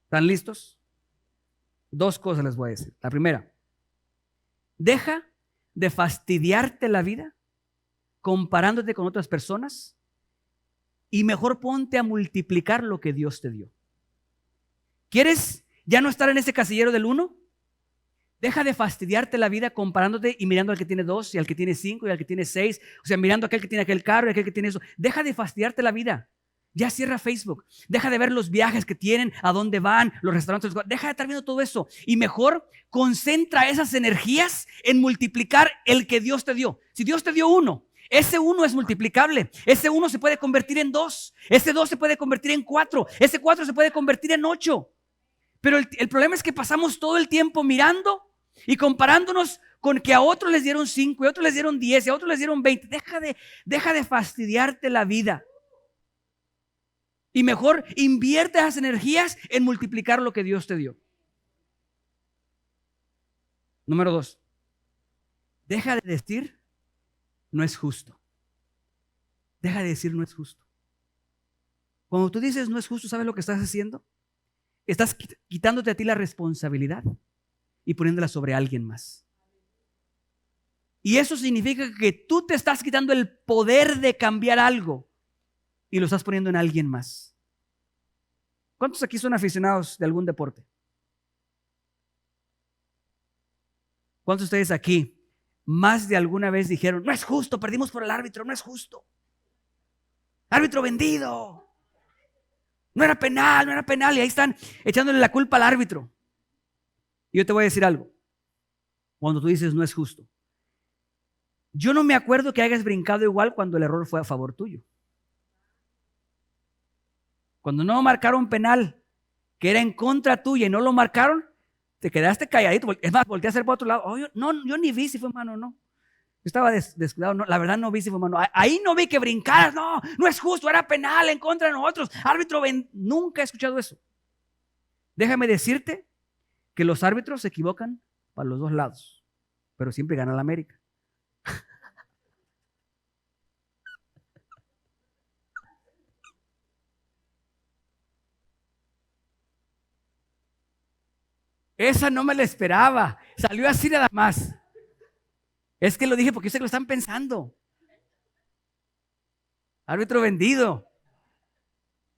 ¿Están listos? 2 cosas les voy a decir. La primera, deja de fastidiarte la vida comparándote con otras personas y mejor ponte a multiplicar lo que Dios te dio. ¿Quieres ya no estar en ese casillero del 1? Deja de fastidiarte la vida comparándote y mirando al que tiene 2 y al que tiene 5 y al que tiene 6. O sea, mirando a aquel que tiene aquel carro y aquel que tiene eso. Deja de fastidiarte la vida. Ya cierra Facebook. Deja de ver los viajes que tienen, a dónde van, los restaurantes. Deja de estar viendo todo eso. Y mejor concentra esas energías en multiplicar el que Dios te dio. Si Dios te dio 1, ese 1 es multiplicable. Ese 1 se puede convertir en 2. Ese 2 se puede convertir en 4. Ese 4 se puede convertir en 8. Pero el problema es que pasamos todo el tiempo mirando y comparándonos con que a otros les dieron 5 y a otros les dieron 10 y a otros les dieron 20. Deja de fastidiarte la vida. Y mejor invierte esas energías en multiplicar lo que Dios te dio. Número 2. Deja de decir no es justo. Deja de decir no es justo. Cuando tú dices no es justo, ¿sabes lo que estás haciendo? Estás quitándote a ti la responsabilidad y poniéndola sobre alguien más. Y eso significa que tú te estás quitando el poder de cambiar algo y lo estás poniendo en alguien más. ¿Cuántos aquí son aficionados de algún deporte? ¿Cuántos de ustedes aquí más de alguna vez dijeron, no es justo, perdimos por el árbitro, no es justo? Árbitro vendido. No era penal, no era penal. Y ahí están echándole la culpa al árbitro. Y yo te voy a decir algo. Cuando tú dices no es justo. Yo no me acuerdo que hayas brincado igual cuando el error fue a favor tuyo. Cuando no marcaron penal, que era en contra tuya y no lo marcaron, te quedaste calladito. Es más, volteé a hacer por otro lado. Oh, yo ni vi si fue mano o no. Yo estaba descuidado. No, la verdad no vi si fue mano. Ahí no vi que brincaras. No es justo. Era penal en contra de nosotros. Árbitro, nunca he escuchado eso. Déjame decirte que los árbitros se equivocan para los 2 lados, pero siempre gana la América. Esa no me la esperaba. Salió así nada más. Es que lo dije porque yo sé que lo están pensando. Árbitro vendido.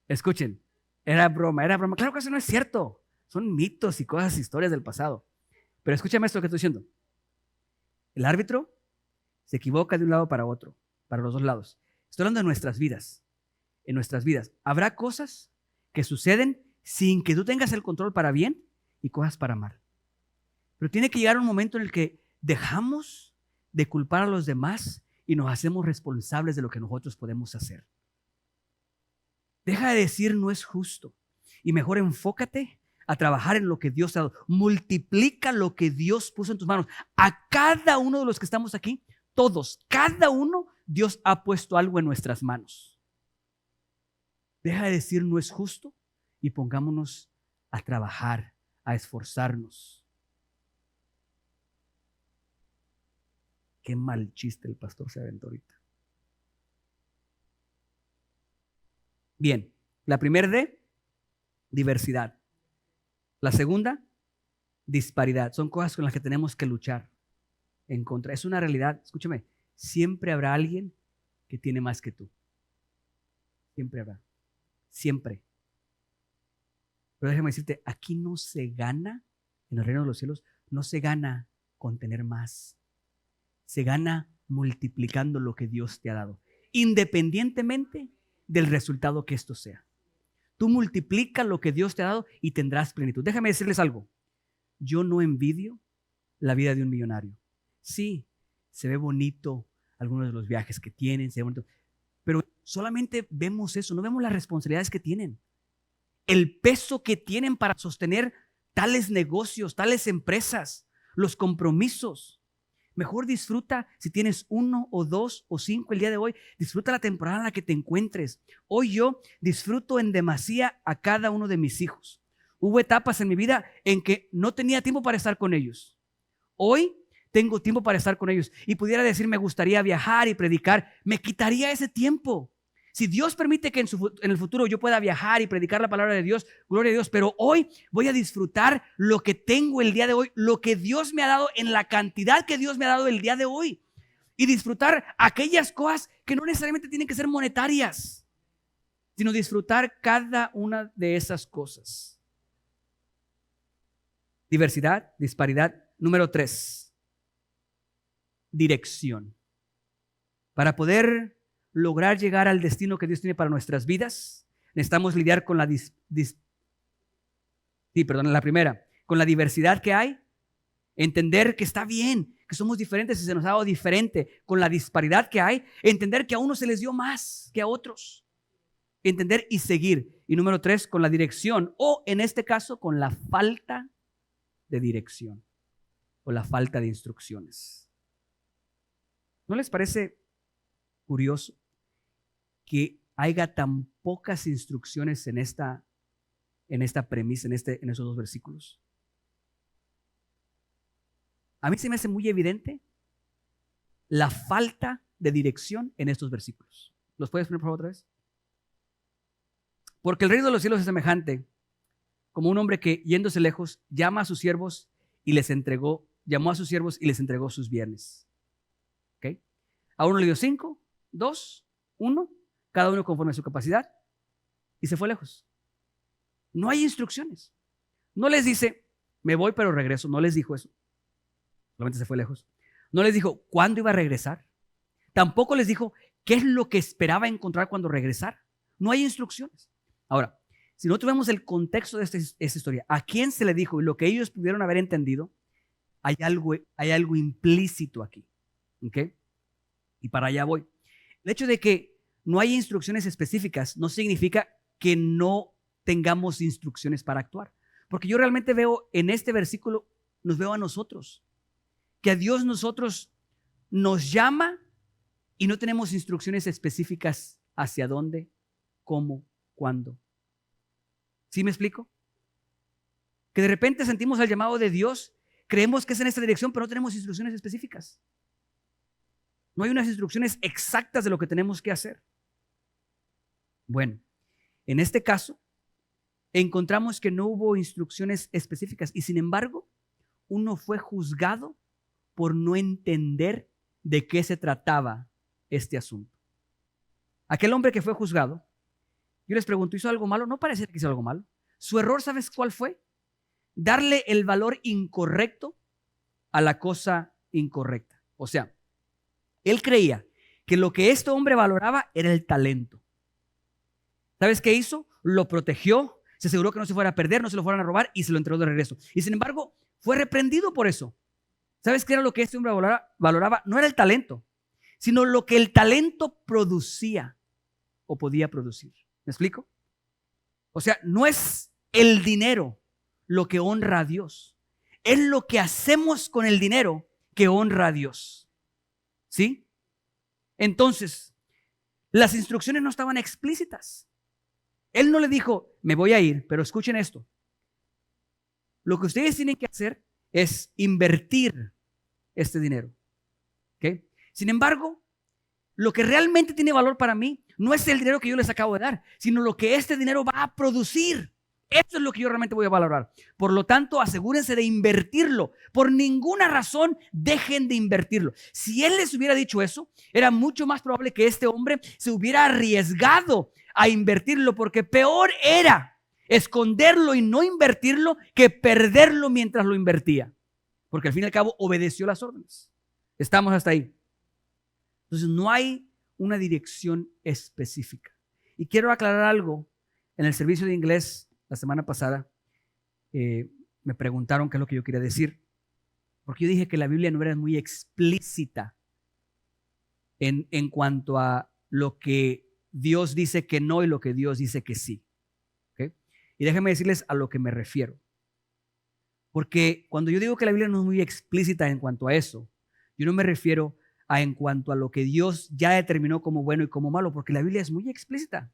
Escuchen, era broma. Claro que eso no es cierto. Son mitos y cosas, historias del pasado. Pero escúchame esto que estoy diciendo. El árbitro se equivoca de un lado para otro, para los 2 lados. Estoy hablando de nuestras vidas. En nuestras vidas habrá cosas que suceden sin que tú tengas el control para bien y cosas para mal. Pero tiene que llegar un momento en el que dejamos de culpar a los demás y nos hacemos responsables de lo que nosotros podemos hacer. Deja de decir no es justo y mejor enfócate a trabajar en lo que Dios ha dado. Multiplica lo que Dios puso en tus manos. A cada uno de los que estamos aquí, todos, cada uno, Dios ha puesto algo en nuestras manos. Deja de decir no es justo y pongámonos a trabajar, a esforzarnos. Qué mal chiste el pastor se aventó ahorita. Bien, la primera D, diversidad. La segunda, disparidad. Son cosas con las que tenemos que luchar en contra. Es una realidad. Escúchame, siempre habrá alguien que tiene más que tú. Siempre habrá. Siempre. Pero déjame decirte, aquí no se gana, en el reino de los cielos, no se gana con tener más. Se gana multiplicando lo que Dios te ha dado. Independientemente del resultado que esto sea. Tú multiplica lo que Dios te ha dado y tendrás plenitud. Déjame decirles algo. Yo no envidio la vida de un millonario. Sí, se ve bonito algunos de los viajes que tienen, se ve bonito, pero solamente vemos eso, no vemos las responsabilidades que tienen, el peso que tienen para sostener tales negocios, tales empresas, los compromisos. Mejor disfruta, si tienes 1 o 2 o 5 el día de hoy, disfruta la temporada en la que te encuentres. Hoy yo disfruto en demasía a cada uno de mis hijos. Hubo etapas en mi vida en que no tenía tiempo para estar con ellos. Hoy tengo tiempo para estar con ellos y pudiera decir, me gustaría viajar y predicar, me quitaría ese tiempo. Si Dios permite que en el futuro yo pueda viajar y predicar la palabra de Dios, gloria a Dios, pero hoy voy a disfrutar lo que tengo el día de hoy, lo que Dios me ha dado en la cantidad que Dios me ha dado el día de hoy, y disfrutar aquellas cosas que no necesariamente tienen que ser monetarias, sino disfrutar cada una de esas cosas. Diversidad, disparidad. Número 3, dirección. Para poder lograr llegar al destino que Dios tiene para nuestras vidas, necesitamos lidiar con la con la diversidad que hay, entender que está bien, que somos diferentes y se nos ha dado diferente, con la disparidad que hay, entender que a unos se les dio más que a otros, entender y seguir. Y número 3, con la dirección, o en este caso, con la falta de dirección o la falta de instrucciones. ¿No les parece curioso que haya tan pocas instrucciones en esta premisa, en esos 2 versículos? A mí se me hace muy evidente la falta de dirección en estos versículos. ¿Los puedes poner por favor otra vez? Porque el reino de los cielos es semejante como un hombre que, yéndose lejos, llamó a sus siervos y les entregó sus bienes. ¿Okay? A uno le dio 5, 2, 1, cada uno conforme a su capacidad, y se fue lejos. No hay instrucciones. No les dice, me voy pero regreso. No les dijo eso. Solamente se fue lejos. No les dijo cuándo iba a regresar. Tampoco les dijo qué es lo que esperaba encontrar cuando regresara. No hay instrucciones. Ahora, si no tuvimos el contexto de esta historia, a quién se le dijo y lo que ellos pudieron haber entendido, hay algo implícito aquí. ¿Okay? Y para allá voy. El hecho de que no hay instrucciones específicas no significa que no tengamos instrucciones para actuar. Porque yo realmente veo en este versículo, nos veo a nosotros, que a Dios nos llama y no tenemos instrucciones específicas hacia dónde, cómo, cuándo. ¿Sí me explico? Que de repente sentimos el llamado de Dios, creemos que es en esta dirección, pero no tenemos instrucciones específicas. No hay unas instrucciones exactas de lo que tenemos que hacer. Bueno, en este caso, encontramos que no hubo instrucciones específicas y sin embargo, uno fue juzgado por no entender de qué se trataba este asunto. Aquel hombre que fue juzgado, yo les pregunto, ¿hizo algo malo? No parece que hizo algo malo. Su error, ¿sabes cuál fue? Darle el valor incorrecto a la cosa incorrecta. O sea, él creía que lo que este hombre valoraba era el talento. ¿Sabes qué hizo? Lo protegió, se aseguró que no se fuera a perder, no se lo fueran a robar y se lo entregó de regreso. Y sin embargo, fue reprendido por eso. ¿Sabes qué era lo que este hombre valoraba? No era el talento, sino lo que el talento producía o podía producir. ¿Me explico? O sea, no es el dinero lo que honra a Dios. Es lo que hacemos con el dinero que honra a Dios. ¿Sí? Entonces, las instrucciones no estaban explícitas. Él no le dijo, me voy a ir, pero escuchen esto. Lo que ustedes tienen que hacer es invertir este dinero. ¿Okay? Sin embargo, lo que realmente tiene valor para mí no es el dinero que yo les acabo de dar, sino lo que este dinero va a producir. Eso es lo que yo realmente voy a valorar. Por lo tanto, asegúrense de invertirlo. Por ninguna razón dejen de invertirlo. Si él les hubiera dicho eso, era mucho más probable que este hombre se hubiera arriesgado a invertirlo, porque peor era esconderlo y no invertirlo que perderlo mientras lo invertía. Porque al fin y al cabo obedeció las órdenes. Estamos hasta ahí. Entonces no hay una dirección específica. Y quiero aclarar algo. En el servicio de inglés la semana pasada me preguntaron qué es lo que yo quería decir. Porque yo dije que la Biblia no era muy explícita en cuanto a lo que Dios dice que no y lo que Dios dice que sí. ¿Okay? Y déjenme decirles a lo que me refiero. Porque cuando yo digo que la Biblia no es muy explícita en cuanto a eso, yo no me refiero a en cuanto a lo que Dios ya determinó como bueno y como malo, porque la Biblia es muy explícita.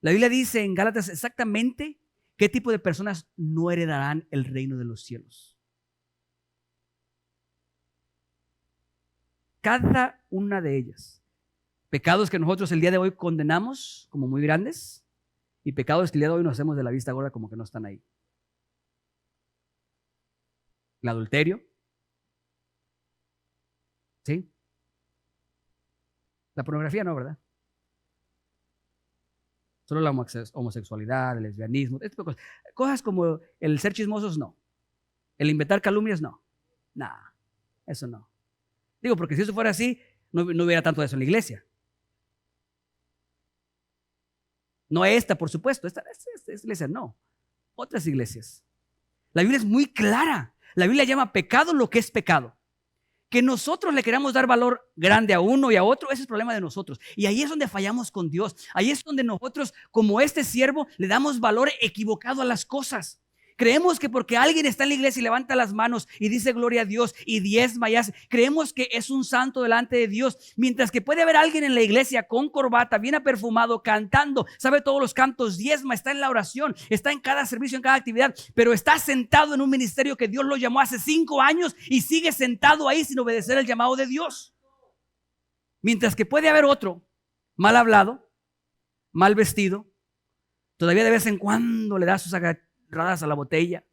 La Biblia dice en Gálatas exactamente qué tipo de personas no heredarán el reino de los cielos. Cada una de ellas. Pecados que nosotros el día de hoy condenamos como muy grandes y pecados que el día de hoy nos hacemos de la vista gorda como que no están ahí. El adulterio. ¿Sí? La pornografía no, ¿verdad? Solo la homosexualidad, el lesbianismo, este tipo de cosas. Cosas como el ser chismosos, no. El inventar calumnias, no. Nada, eso no. Digo, porque si eso fuera así, no hubiera tanto de eso en la iglesia. No esta, por supuesto. Esta iglesia no. Otras iglesias. La Biblia es muy clara. La Biblia llama pecado lo que es pecado. Que nosotros le queramos dar valor grande a uno y a otro, ese es el problema de nosotros. Y ahí es donde fallamos con Dios. Ahí es donde nosotros, como este siervo, le damos valor equivocado a las cosas. Creemos que porque alguien está en la iglesia y levanta las manos y dice gloria a Dios y diezma y hace, creemos que es un santo delante de Dios, mientras que puede haber alguien en la iglesia con corbata, bien perfumado, cantando, sabe todos los cantos, diezma, está en la oración, está en cada servicio, en cada actividad, pero está sentado en un ministerio que Dios lo llamó hace 5 años y sigue sentado ahí sin obedecer el llamado de Dios. Mientras que puede haber otro mal hablado, mal vestido, todavía de vez en cuando le da sus agarradas a la botella,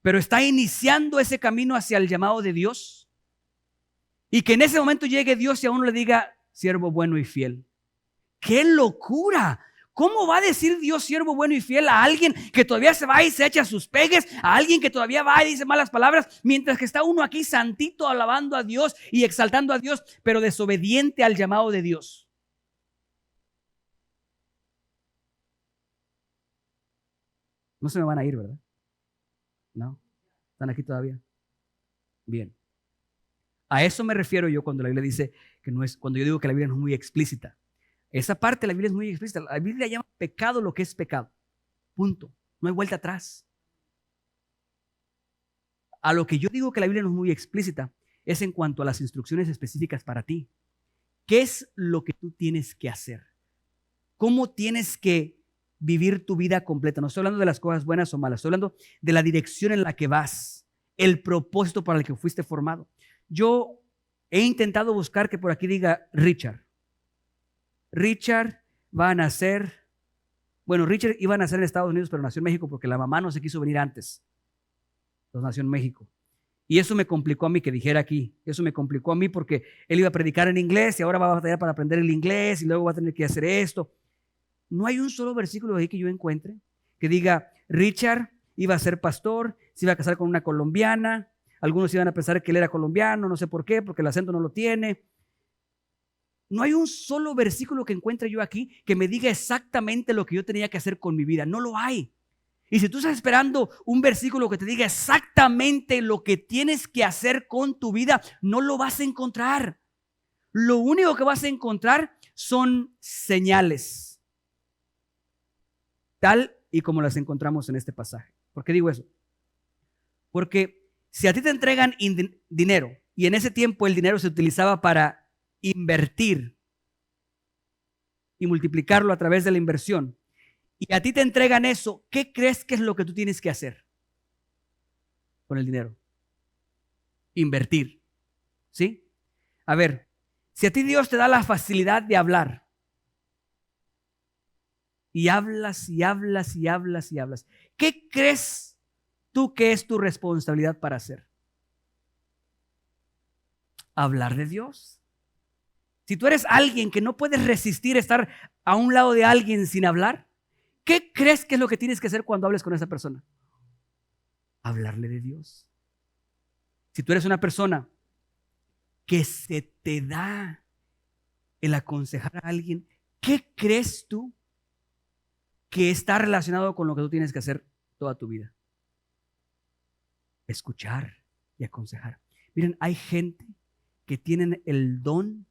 pero está iniciando ese camino hacia el llamado de Dios, y que en ese momento llegue Dios y a uno le diga siervo bueno y fiel. ¡Qué locura! ¿Cómo va a decir Dios siervo bueno y fiel a alguien que todavía se va y se echa sus pegues, a alguien que todavía va y dice malas palabras, mientras que está uno aquí santito alabando a Dios y exaltando a Dios, pero desobediente al llamado de Dios? No se me van a ir, ¿verdad? No, están aquí todavía. Bien. A eso me refiero yo cuando la Biblia dice que no es, cuando yo digo que la Biblia no es muy explícita. Esa parte de la Biblia es muy explícita. La Biblia llama pecado lo que es pecado. Punto. No hay vuelta atrás. A lo que yo digo que la Biblia no es muy explícita es en cuanto a las instrucciones específicas para ti. ¿Qué es lo que tú tienes que hacer? ¿Cómo tienes que vivir tu vida completa? No estoy hablando de las cosas buenas o malas, estoy hablando de la dirección en la que vas, el propósito para el que fuiste formado. Yo he intentado buscar que por aquí diga Richard. Richard va a nacer, bueno, Richard iba a nacer en Estados Unidos, pero nació en México porque la mamá no se quiso venir antes. Entonces nació en México. Y eso me complicó a mí que dijera aquí. Eso me complicó a mí porque él iba a predicar en inglés y ahora va a batallar para aprender el inglés y luego va a tener que hacer esto. No hay un solo versículo ahí que yo encuentre que diga Richard iba a ser pastor, se iba a casar con una colombiana. Algunos iban a pensar que él era colombiano, no sé por qué, porque el acento no lo tiene. No hay un solo versículo que encuentre yo aquí que me diga exactamente lo que yo tenía que hacer con mi vida. No lo hay. Y si tú estás esperando un versículo que te diga exactamente lo que tienes que hacer con tu vida, no lo vas a encontrar. Lo único que vas a encontrar son señales, tal y como las encontramos en este pasaje. ¿Por qué digo eso? Porque si a ti te entregan dinero y en ese tiempo el dinero se utilizaba para invertir y multiplicarlo a través de la inversión, y a ti te entregan eso, ¿qué crees que es lo que tú tienes que hacer con el dinero? Invertir. ¿Sí? A ver, si a ti Dios te da la facilidad de hablar, y hablas y hablas y hablas y hablas, ¿qué crees tú que es tu responsabilidad para hacer? Hablar de Dios. Si tú eres alguien que no puedes resistir estar a un lado de alguien sin hablar, ¿qué crees que es lo que tienes que hacer cuando hables con esa persona? Hablarle de Dios. Si tú eres una persona que se te da el aconsejar a alguien, ¿Qué crees tú que está relacionado con lo que tú tienes que hacer toda tu vida? Escuchar y aconsejar. Miren, hay gente que tienen el don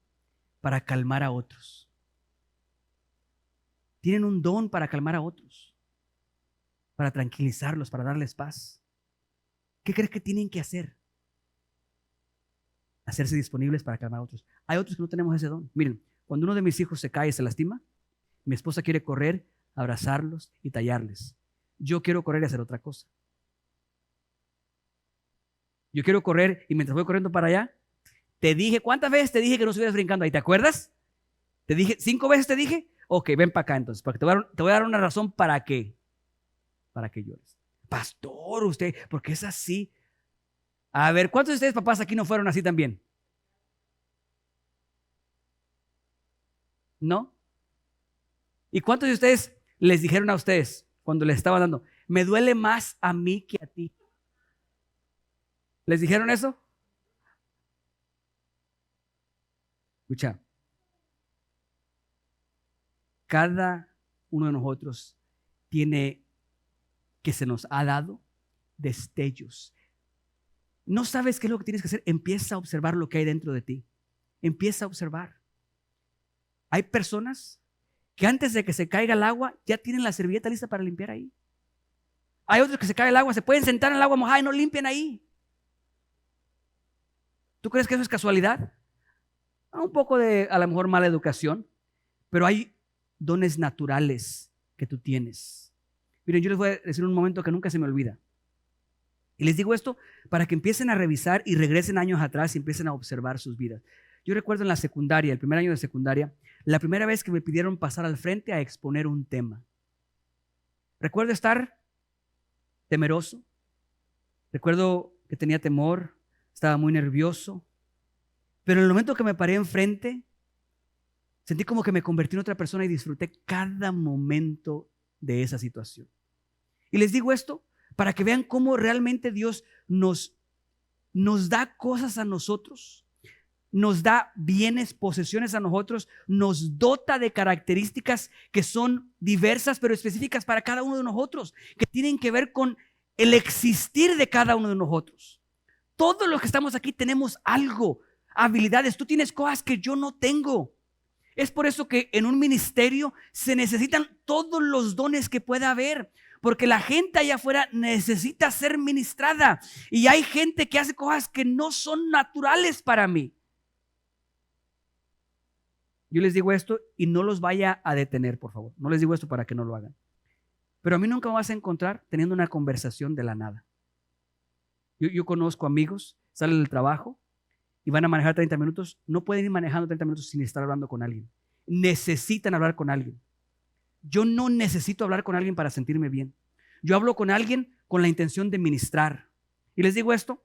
para calmar a otros. Tienen un don para calmar a otros, para tranquilizarlos, para darles paz. ¿Qué crees que tienen que hacer? Hacerse disponibles para calmar a otros. Hay otros que no tenemos ese don. Miren, cuando uno de mis hijos se cae y se lastima, mi esposa quiere correr, abrazarlos y tallarles. Yo quiero correr y hacer otra cosa. Yo quiero correr y mientras voy corriendo para allá, te dije, ¿cuántas veces te dije que no estuvieras brincando ahí? ¿Te acuerdas? Te dije, 5 veces te dije. Ok, ven para acá entonces, porque te voy a dar una razón para qué. Para que llores. Pastor, usted, porque es así. A ver, ¿cuántos de ustedes papás aquí no fueron así también? ¿No? ¿Y cuántos de ustedes les dijeron a ustedes cuando les estaba dando, me duele más a mí que a ti? ¿Les dijeron eso? Escucha, cada uno de nosotros tiene, que se nos ha dado, destellos. ¿No sabes qué es lo que tienes que hacer? Empieza a observar lo que hay dentro de ti. Empieza a observar. Hay personas que antes de que se caiga el agua ya tienen la servilleta lista para limpiar ahí. Hay otros que se cae el agua, se pueden sentar en el agua mojada y no limpian ahí. ¿Tú crees que eso es casualidad? Un poco de, a lo mejor, mala educación, pero hay dones naturales que tú tienes. Miren, yo les voy a decir un momento que nunca se me olvida. Y les digo esto para que empiecen a revisar y regresen años atrás y empiecen a observar sus vidas. Yo recuerdo en la secundaria, el primer año de secundaria, la primera vez que me pidieron pasar al frente a exponer un tema. Recuerdo estar temeroso, recuerdo que tenía temor, estaba muy nervioso, pero en el momento que me paré enfrente, sentí como que me convertí en otra persona y disfruté cada momento de esa situación. Y les digo esto para que vean cómo realmente Dios nos da cosas a nosotros, nos da bienes, posesiones a nosotros, nos dota de características que son diversas pero específicas para cada uno de nosotros, que tienen que ver con el existir de cada uno de nosotros. Todos los que estamos aquí tenemos algo, habilidades. Tú tienes cosas que yo no tengo. Es por eso que en un ministerio se necesitan todos los dones que pueda haber, porque la gente allá afuera necesita ser ministrada y hay gente que hace cosas que no son naturales para mí. Yo les digo esto y no los vaya a detener, por favor. No les digo esto para que no lo hagan. Pero a mí nunca me vas a encontrar teniendo una conversación de la nada. Yo conozco amigos, salen del trabajo y van a manejar 30 minutos. No pueden ir manejando 30 minutos sin estar hablando con alguien. Necesitan hablar con alguien. Yo no necesito hablar con alguien para sentirme bien. Yo hablo con alguien con la intención de ministrar. Y les digo esto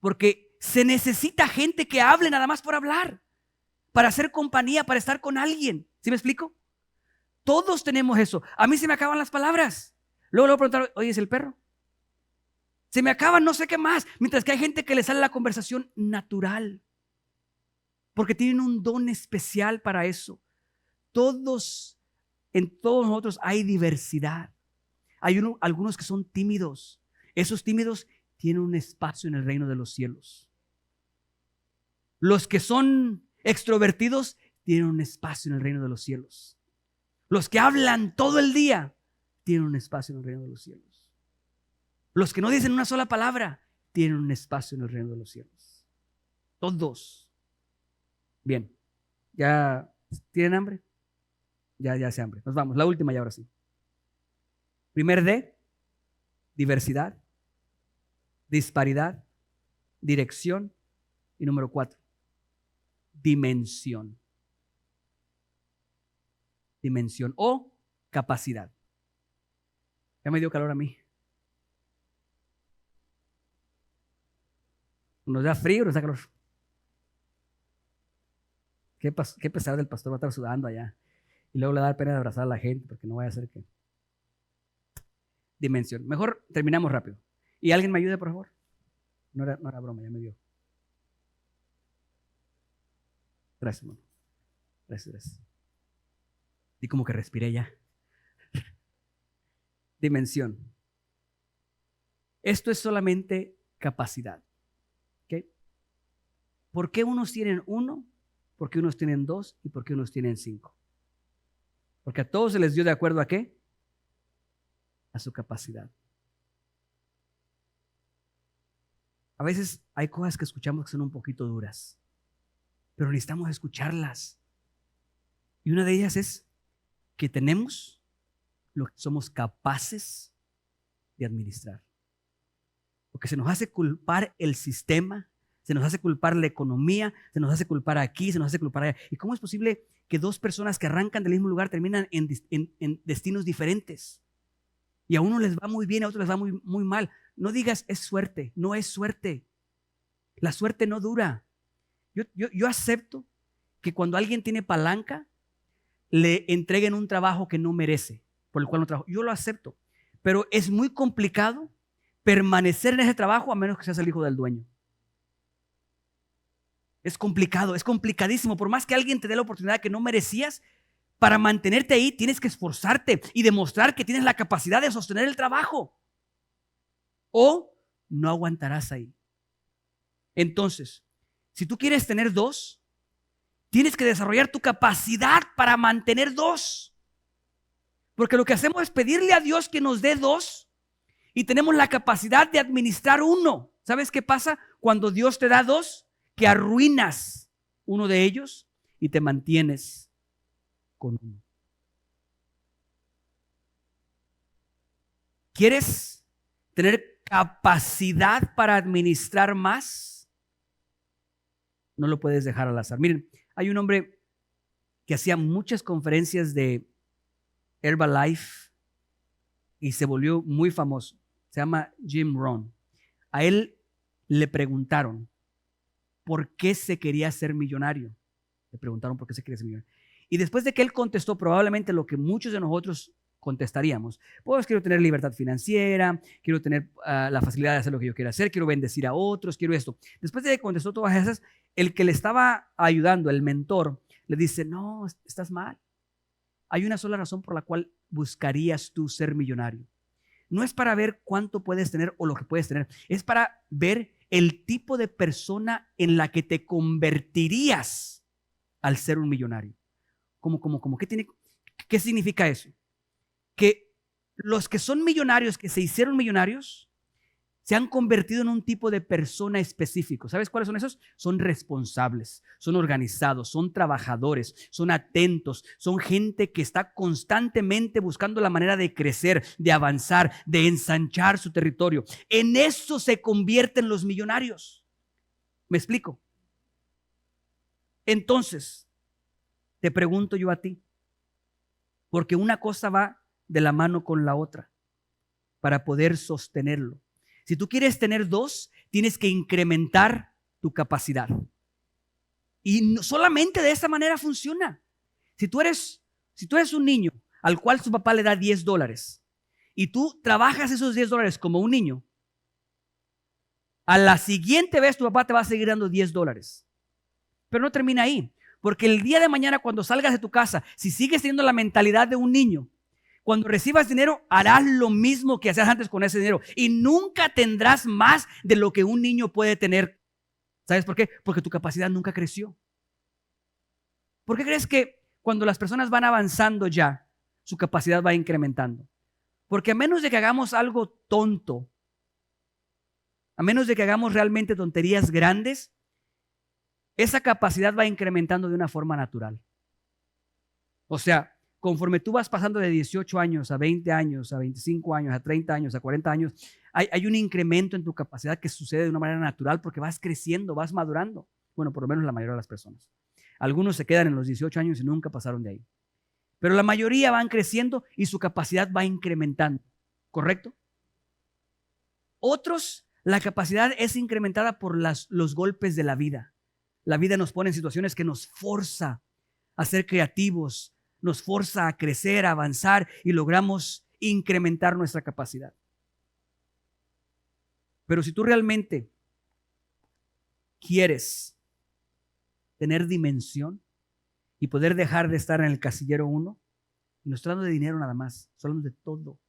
porque se necesita gente que hable nada más por hablar, para hacer compañía, para estar con alguien. ¿Sí me explico? Todos tenemos eso. A mí se me acaban las palabras. Luego preguntar, oye, ¿es el perro? Se me acaban no sé qué más. Mientras que hay gente que le sale la conversación natural, porque tienen un don especial para eso. En todos nosotros hay diversidad. Hay algunos que son tímidos. Esos tímidos tienen un espacio en el reino de los cielos. Los que son extrovertidos tienen un espacio en el reino de los cielos. Los que hablan todo el día tienen un espacio en el reino de los cielos. Los que no dicen una sola palabra tienen un espacio en el reino de los cielos. Todos. Bien. ¿Ya tienen hambre? Ya hace hambre. Nos vamos. La última y ahora sí. Primer D, diversidad, disparidad, dirección. Y número 4, dimensión. Dimensión o capacidad. Ya me dio calor a mí. Nos da frío, nos da calor. Qué pesar del pastor va a estar sudando allá. Y luego le da pena de abrazar a la gente porque no vaya a ser que... Dimensión. Mejor terminamos rápido. ¿Y alguien me ayude, por favor? No era broma, ya me dio. Gracias, hermano. Gracias. Y como que respiré ya. Dimensión. Esto es solamente capacidad. ¿Okay? ¿Por qué unos tienen 1? ¿Por qué unos tienen 2? ¿Y por qué unos tienen 5? Porque a todos se les dio de acuerdo a ¿qué? A su capacidad. A veces hay cosas que escuchamos que son un poquito duras, pero necesitamos escucharlas. Y una de ellas es que tenemos lo que somos capaces de administrar. Porque se nos hace culpar el sistema, se nos hace culpar la economía, se nos hace culpar aquí, se nos hace culpar allá. ¿Y cómo es posible que dos personas que arrancan del mismo lugar terminan en destinos diferentes? Y a uno les va muy bien, a otros les va muy, muy mal. No digas es suerte, no es suerte. La suerte no dura. Yo acepto que cuando alguien tiene palanca, le entreguen un trabajo que no merece, por el cual no trabajo. Yo lo acepto, pero es muy complicado permanecer en ese trabajo a menos que seas el hijo del dueño. Es complicado, es complicadísimo. Por más que alguien te dé la oportunidad que no merecías, para mantenerte ahí tienes que esforzarte y demostrar que tienes la capacidad de sostener el trabajo. O no aguantarás ahí. Entonces, si tú quieres tener 2, tienes que desarrollar tu capacidad para mantener 2. Porque lo que hacemos es pedirle a Dios que nos dé 2 y tenemos la capacidad de administrar 1. ¿Sabes qué pasa cuando Dios te da 2? Que arruinas uno de ellos y te mantienes con 1. ¿Quieres tener capacidad para administrar más? No lo puedes dejar al azar. Miren, hay un hombre que hacía muchas conferencias de Herbalife y se volvió muy famoso. Se llama Jim Rohn. A él le preguntaron por qué se quería ser millonario. Le preguntaron por qué se quería ser millonario. Y después de que él contestó probablemente lo que muchos de nosotros contestaríamos, pues quiero tener libertad financiera, quiero tener la facilidad de hacer lo que yo quiera hacer, quiero bendecir a otros, quiero esto. Después de que contestó todas esas, el que le estaba ayudando, el mentor, le dice, no, estás mal. Hay una sola razón por la cual buscarías tú ser millonario. No es para ver cuánto puedes tener o lo que puedes tener, es para ver el tipo de persona en la que te convertirías al ser un millonario. ¿Qué significa eso? Que los que son millonarios, que se hicieron millonarios, se han convertido en un tipo de persona específico. ¿Sabes cuáles son esos? Son responsables, son organizados, son trabajadores, son atentos, son gente que está constantemente buscando la manera de crecer, de avanzar, de ensanchar su territorio. En eso se convierten los millonarios. ¿Me explico? Entonces, te pregunto yo a ti, porque una cosa va de la mano con la otra para poder sostenerlo. Si tú quieres tener 2, tienes que incrementar tu capacidad. Y solamente de esta manera funciona. Si tú eres un niño al cual su papá le da $10 y tú trabajas esos $10 como un niño, a la siguiente vez tu papá te va a seguir dando $10. Pero no termina ahí, porque el día de mañana cuando salgas de tu casa, si sigues teniendo la mentalidad de un niño, cuando recibas dinero, harás lo mismo que hacías antes con ese dinero y nunca tendrás más de lo que un niño puede tener. ¿Sabes por qué? Porque tu capacidad nunca creció. ¿Por qué crees que cuando las personas van avanzando ya, su capacidad va incrementando? Porque a menos de que hagamos algo tonto, a menos de que hagamos realmente tonterías grandes, esa capacidad va incrementando de una forma natural. O sea, conforme tú vas pasando de 18 años a 20 años, a 25 años, a 30 años, a 40 años, hay un incremento en tu capacidad que sucede de una manera natural porque vas creciendo, vas madurando. Bueno, por lo menos la mayoría de las personas. Algunos se quedan en los 18 años y nunca pasaron de ahí. Pero la mayoría van creciendo y su capacidad va incrementando. ¿Correcto? Otros, la capacidad es incrementada por los golpes de la vida. La vida nos pone en situaciones que nos forza a ser creativos, nos forza a crecer, a avanzar y logramos incrementar nuestra capacidad. Pero si tú realmente quieres tener dimensión y poder dejar de estar en el casillero 1, Y no estoy hablando de dinero nada más, estoy hablando de todo.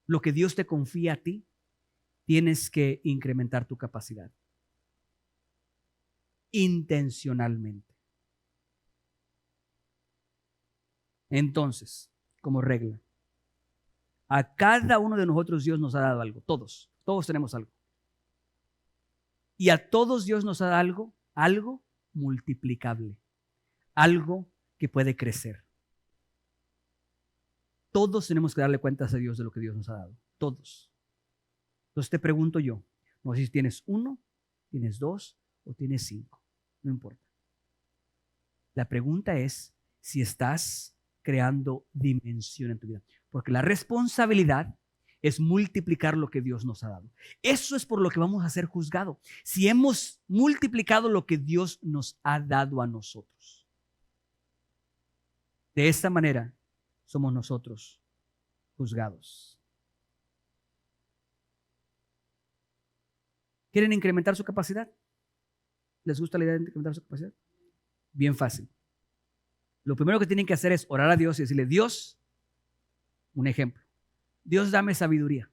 Lo que Dios te confía a ti, tienes que incrementar tu capacidad. Intencionalmente. Entonces, como regla, a cada uno de nosotros Dios nos ha dado algo. Todos tenemos algo. Y a todos Dios nos ha dado algo multiplicable. Algo que puede crecer. Todos tenemos que darle cuentas a Dios de lo que Dios nos ha dado. Todos. Entonces te pregunto yo, no sé si tienes 1, tienes 2 o tienes 5. No importa. La pregunta es si estás creando dimensión en tu vida. Porque la responsabilidad es multiplicar lo que Dios nos ha dado. Eso es por lo que vamos a ser juzgados. Si hemos multiplicado lo que Dios nos ha dado a nosotros. De esta manera somos nosotros juzgados. ¿Quieren incrementar su capacidad? ¿Les gusta la idea de incrementar su capacidad? Bien fácil. Lo primero que tienen que hacer es orar a Dios y decirle, Dios, un ejemplo, Dios dame sabiduría.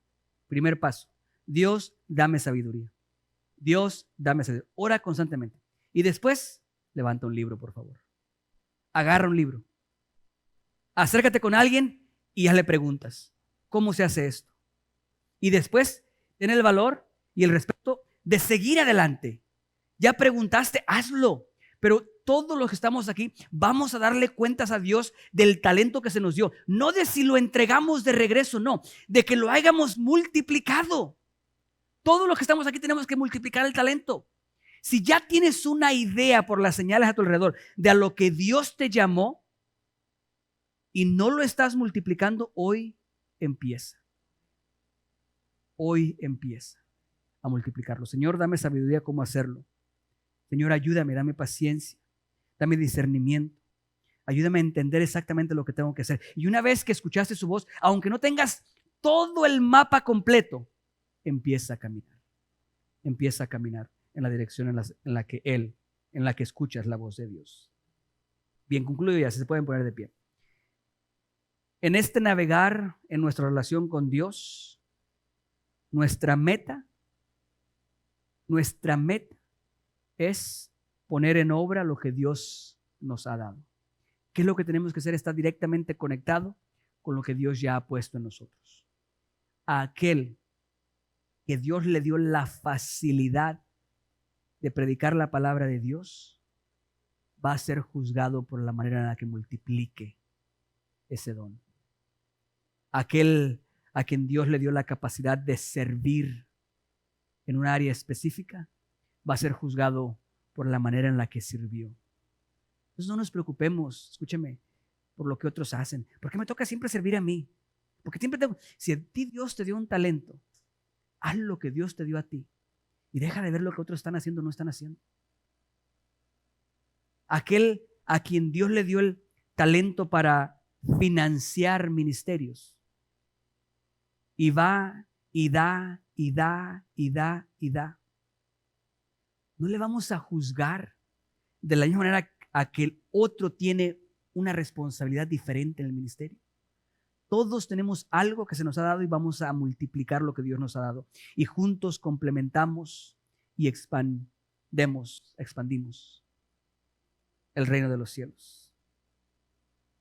Primer paso, Dios dame sabiduría. Dios dame sabiduría. Ora constantemente. Y después, levanta un libro, por favor. Agarra un libro. Acércate con alguien y ya le preguntas, ¿cómo se hace esto? Y después, ten el valor y el respeto de seguir adelante. Ya preguntaste, hazlo. Pero todos los que estamos aquí vamos a darle cuentas a Dios del talento que se nos dio. No de si lo entregamos de regreso, no. De que lo hayamos multiplicado. Todos los que estamos aquí tenemos que multiplicar el talento. Si ya tienes una idea por las señales a tu alrededor de a lo que Dios te llamó y no lo estás multiplicando, hoy empieza. Hoy empieza a multiplicarlo. Señor, dame sabiduría cómo hacerlo. Señor, ayúdame, dame paciencia, dame discernimiento. Ayúdame a entender exactamente lo que tengo que hacer. Y una vez que escuchaste su voz, aunque no tengas todo el mapa completo, empieza a caminar. Empieza a caminar en la dirección en la que escuchas la voz de Dios. Bien, concluyo ya, se pueden poner de pie. En este navegar en nuestra relación con Dios, nuestra meta es poner en obra lo que Dios nos ha dado. ¿Qué es lo que tenemos que hacer? Está directamente conectado con lo que Dios ya ha puesto en nosotros. A aquel que Dios le dio la facilidad de predicar la palabra de Dios, va a ser juzgado por la manera en la que multiplique ese don. Aquel a quien Dios le dio la capacidad de servir en un área específica, va a ser juzgado por la manera en la que sirvió. Entonces no nos preocupemos, escúcheme, por lo que otros hacen. ¿Por qué me toca siempre servir a mí? Porque si a ti Dios te dio un talento, haz lo que Dios te dio a ti y deja de ver lo que otros están haciendo o no están haciendo. Aquel a quien Dios le dio el talento para financiar ministerios y va y da y da y da y da. No le vamos a juzgar de la misma manera a que el otro tiene una responsabilidad diferente en el ministerio. Todos tenemos algo que se nos ha dado y vamos a multiplicar lo que Dios nos ha dado. Y juntos complementamos y expandimos el reino de los cielos.